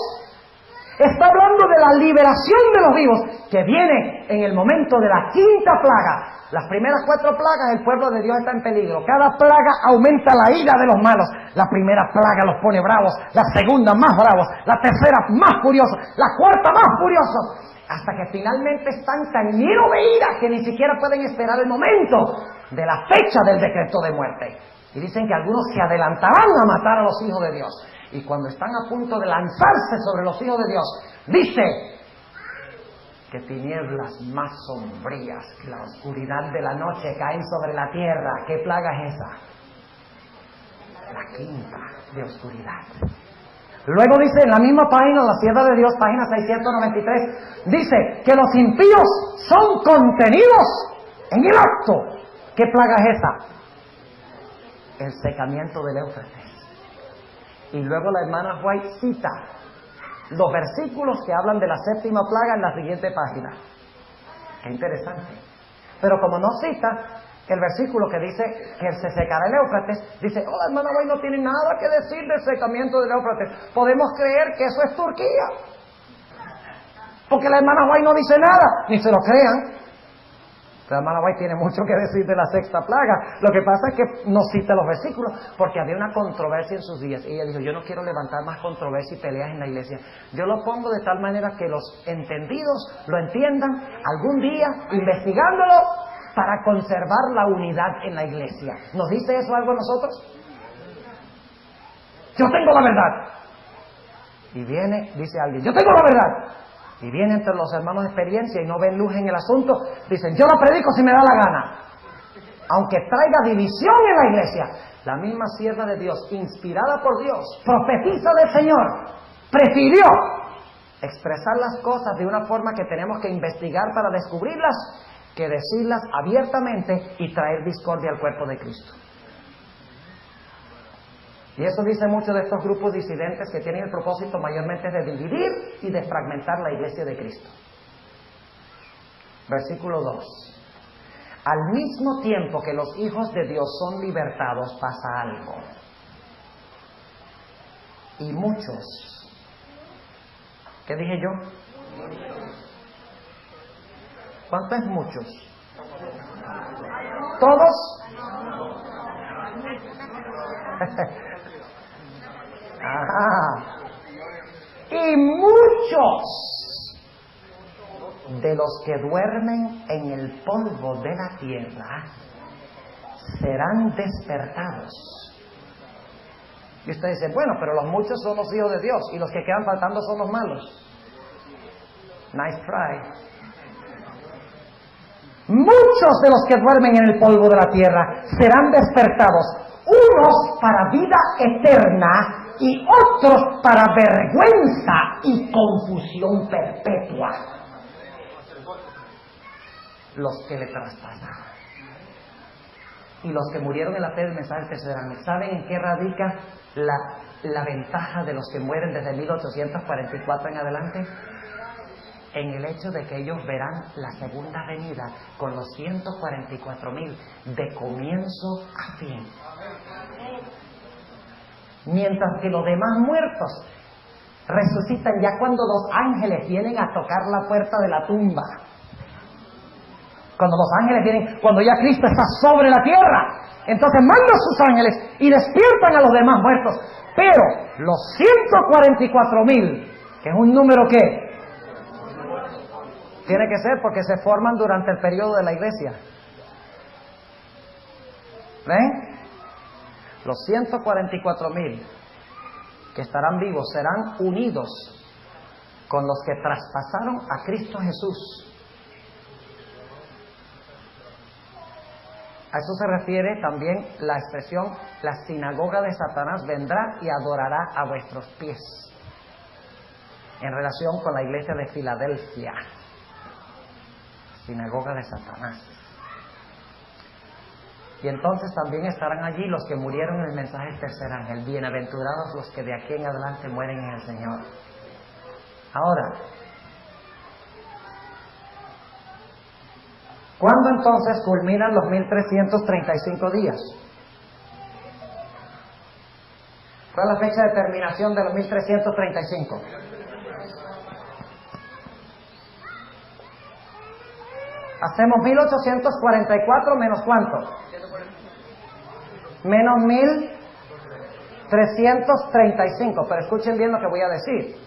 Está hablando de la liberación de los vivos, que viene en el momento de la quinta plaga. Las primeras 4 plagas, el pueblo de Dios está en peligro. Cada plaga aumenta la ira de los malos. La primera plaga los pone bravos, la segunda más bravos, la tercera más furiosos, la cuarta más furiosos, hasta que finalmente están tan llenos de ira que ni siquiera pueden esperar el momento de la fecha del decreto de muerte. Y dicen que algunos se adelantarán a matar a los hijos de Dios. Y cuando están a punto de lanzarse sobre los hijos de Dios, dice que tinieblas más sombrías que la oscuridad de la noche caen sobre la tierra. ¿Qué plaga es esa? La quinta de oscuridad. Luego dice en la misma página, la sierva de Dios, página 693, dice que los impíos son contenidos en el acto. ¿Qué plaga es esa? El secamiento del Éufrates. Y luego la hermana White cita los versículos que hablan de la 7ª plaga en la siguiente página. Qué interesante. Pero como no cita el versículo que dice que se secará el Éufrates, dice, la hermana White no tiene nada que decir del secamiento del Éufrates. Podemos creer que eso es Turquía. Porque la hermana White no dice nada, ni se lo crean. La hermana White tiene mucho que decir de la 6ª plaga. Lo que pasa es que no cita los versículos, porque había una controversia en sus días. Y ella dijo, yo no quiero levantar más controversia y peleas en la iglesia. Yo lo pongo de tal manera que los entendidos lo entiendan algún día, investigándolo, para conservar la unidad en la iglesia. ¿Nos dice eso algo a nosotros? Yo tengo la verdad. Y viene, dice alguien, yo tengo la verdad. Y viene entre los hermanos de experiencia y no ven luz en el asunto, dicen, yo la predico si me da la gana. Aunque traiga división en la iglesia, la misma sierva de Dios, inspirada por Dios, profetiza del Señor, prefirió expresar las cosas de una forma que tenemos que investigar para descubrirlas, que decirlas abiertamente y traer discordia al cuerpo de Cristo. Y eso dice mucho de estos grupos disidentes que tienen el propósito mayormente de dividir y de fragmentar la iglesia de Cristo. Versículo 2. Al mismo tiempo que los hijos de Dios son libertados, pasa algo. Y muchos, ¿qué dije yo? ¿Cuántos es muchos? ¿Todos? Y muchos de los que duermen en el polvo de la tierra serán despertados. Y usted dice, bueno, pero los muchos son los hijos de Dios y los que quedan faltando son los malos. Nice try. Muchos de los que duermen en el polvo de la tierra serán despertados, unos para vida eterna y otros para vergüenza y confusión perpetua. Los que le traspasaron. Y los que murieron en la fe del mensaje perseverante. ¿Saben en qué radica la ventaja de los que mueren desde 1844 en adelante? En el hecho de que ellos verán la segunda venida con los 144,000 de comienzo a fin. Mientras que los demás muertos resucitan ya cuando los ángeles vienen a tocar la puerta de la tumba. Cuando los ángeles vienen, cuando ya Cristo está sobre la tierra, entonces manda a sus ángeles y despiertan a los demás muertos. Pero los 144,000, que es un número que tiene que ser porque se forman durante el periodo de la iglesia. ¿Ven? Los 144,000 que estarán vivos serán unidos con los que traspasaron a Cristo Jesús. A eso se refiere también la expresión, la sinagoga de Satanás vendrá y adorará a vuestros pies, en relación con la iglesia de Filadelfia, sinagoga de Satanás. Y entonces también estarán allí los que murieron en el mensaje del tercer ángel, bienaventurados los que de aquí en adelante mueren en el Señor. Ahora, ¿cuándo entonces culminan los 1335 días? ¿Cuál es la fecha de terminación de los 1335? Hacemos 1844 menos ¿cuánto? Menos 1335. Pero escuchen bien lo que voy a decir.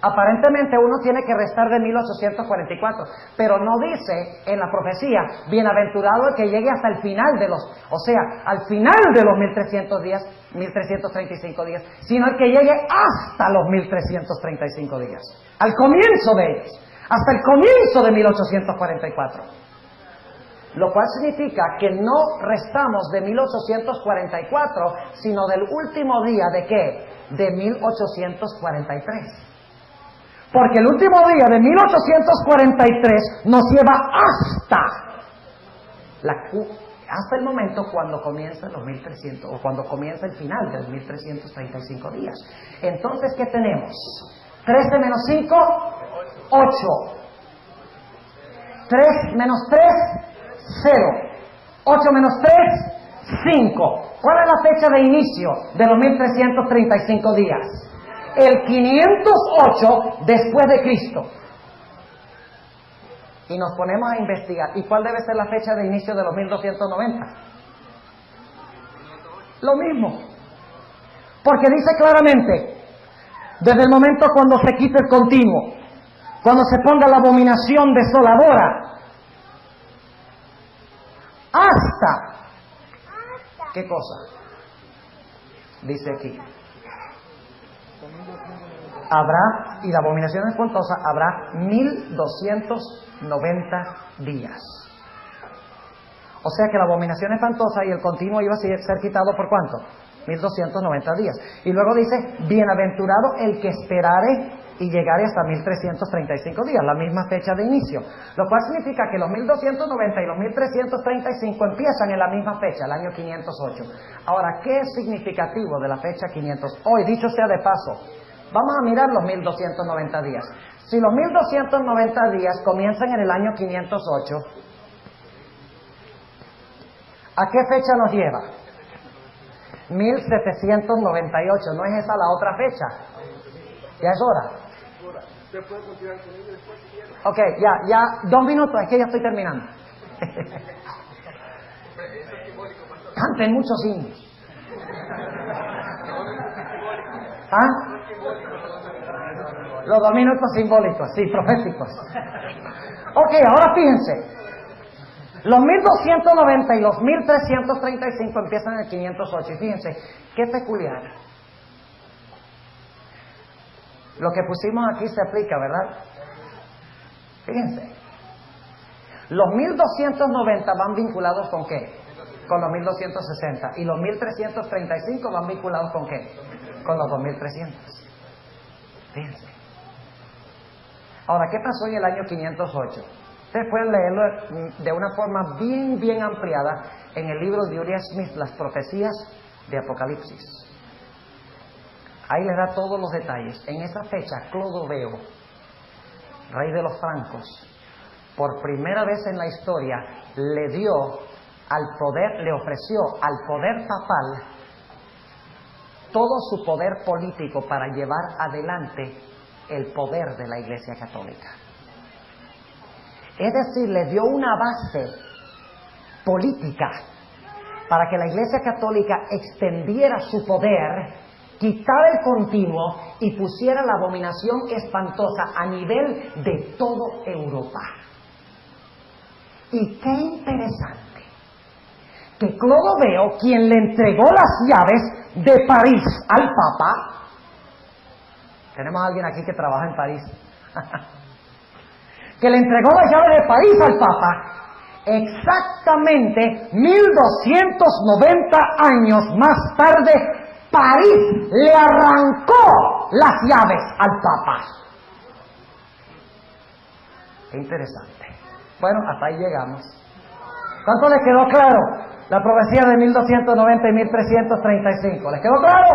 Aparentemente uno tiene que restar de 1844, pero no dice en la profecía, bienaventurado el que llegue hasta el final de los, o sea, al final de los 1335 días, sino el que llegue hasta los 1335 días, al comienzo de ellos, hasta el comienzo de 1844. Lo cual significa que no restamos de 1844, sino del último día ¿de qué? De 1843. Porque el último día de 1843 nos lleva hasta el momento cuando comienzan los 1300, o cuando comienza el final de los 1335 días. Entonces, ¿qué tenemos? 13 menos 5, 8. 3 menos 3, 0. 8 menos 3, 5. ¿Cuál es la fecha de inicio de los 1335 días? El 508 después de Cristo. Y nos ponemos a investigar. ¿Y cuál debe ser la fecha de inicio de los 1290? Lo mismo. Porque dice claramente, desde el momento cuando se quite el continuo, cuando se ponga la abominación desoladora, hasta, ¿qué cosa? Dice aquí. Habrá, y la abominación espantosa, habrá 1290 días. O sea que la abominación espantosa y el continuo iba a ser quitado ¿por cuánto? 1290 días. Y luego dice, bienaventurado el que esperare y llegare hasta 1335 días, la misma fecha de inicio. Lo cual significa que los 1290 y los 1335 empiezan en la misma fecha, el año 508. Ahora, ¿qué es significativo de la fecha 500? Hoy, dicho sea de paso, vamos a mirar los 1290 días. Si los 1290 días comienzan en el año 508, ¿a qué fecha nos lleva? 1798, ¿no es esa la otra fecha? ¿Ya es hora? Ok, ya, 2 minutos, es que ya estoy terminando. Canten muchos himnos. ¿Ah? Los 2 minutos simbólicos, sí, proféticos. Ok, ahora fíjense. Los 1290 y los 1335 empiezan en el 508. Y fíjense, qué peculiar. Lo que pusimos aquí se aplica, ¿verdad? Fíjense. Los 1290 van vinculados ¿con qué? Con los 1260. Y los 1335 van vinculados ¿con qué? Con los 2300. Fíjense. Ahora, ¿qué pasó en el año 508? Ustedes pueden leerlo de una forma bien ampliada en el libro de Uriah Smith, Las Profecías de Apocalipsis. Ahí les da todos los detalles. En esa fecha, Clodoveo, rey de los francos, por primera vez en la historia, le ofreció al poder papal todo su poder político para llevar adelante el poder de la Iglesia Católica. Es decir, le dio una base política para que la Iglesia Católica extendiera su poder, quitara el continuo y pusiera la abominación espantosa a nivel de toda Europa. Y qué interesante que Clodoveo, quien le entregó las llaves de París al Papa, Tenemos a alguien aquí que trabaja en París. Que le entregó la llave de París al Papa exactamente 1290 años más tarde. París le arrancó las llaves al Papa. Qué interesante. Bueno, hasta ahí llegamos. ¿Cuánto les quedó claro la profecía de 1290 y 1335? ¿Les quedó claro?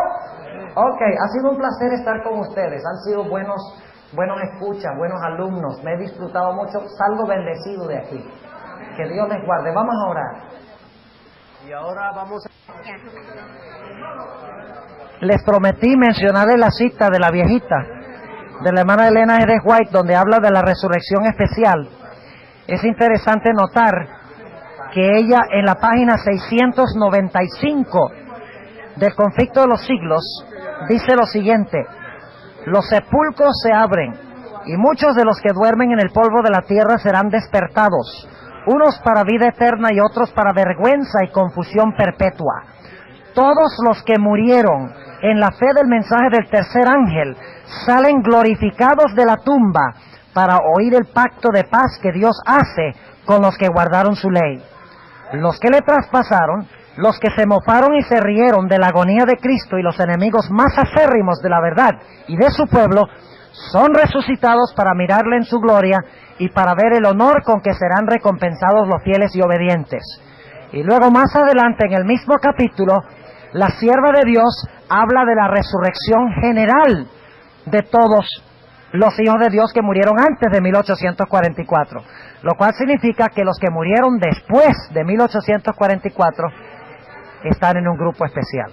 Ok, ha sido un placer estar con ustedes. Han sido buenos escuchas, buenos alumnos. Me he disfrutado mucho. Salgo bendecido de aquí. Que Dios les guarde. Vamos a orar. Y ahora vamos a... Les prometí mencionarles la cita de la viejita, de la hermana Elena G. White, donde habla de la resurrección especial. Es interesante notar que ella en la página 695 del Conflicto de los Siglos dice lo siguiente: los sepulcros se abren y muchos de los que duermen en el polvo de la tierra serán despertados, unos para vida eterna y otros para vergüenza y confusión perpetua. Todos los que murieron en la fe del mensaje del tercer ángel salen glorificados de la tumba para oír el pacto de paz que Dios hace con los que guardaron su ley. Los que le traspasaron, los que se mofaron y se rieron de la agonía de Cristo y los enemigos más acérrimos de la verdad y de su pueblo, son resucitados para mirarle en su gloria y para ver el honor con que serán recompensados los fieles y obedientes. Y luego más adelante en el mismo capítulo, la sierva de Dios habla de la resurrección general de todos los hijos de Dios que murieron antes de 1844, lo cual significa que los que murieron después de 1844 están en un grupo especial.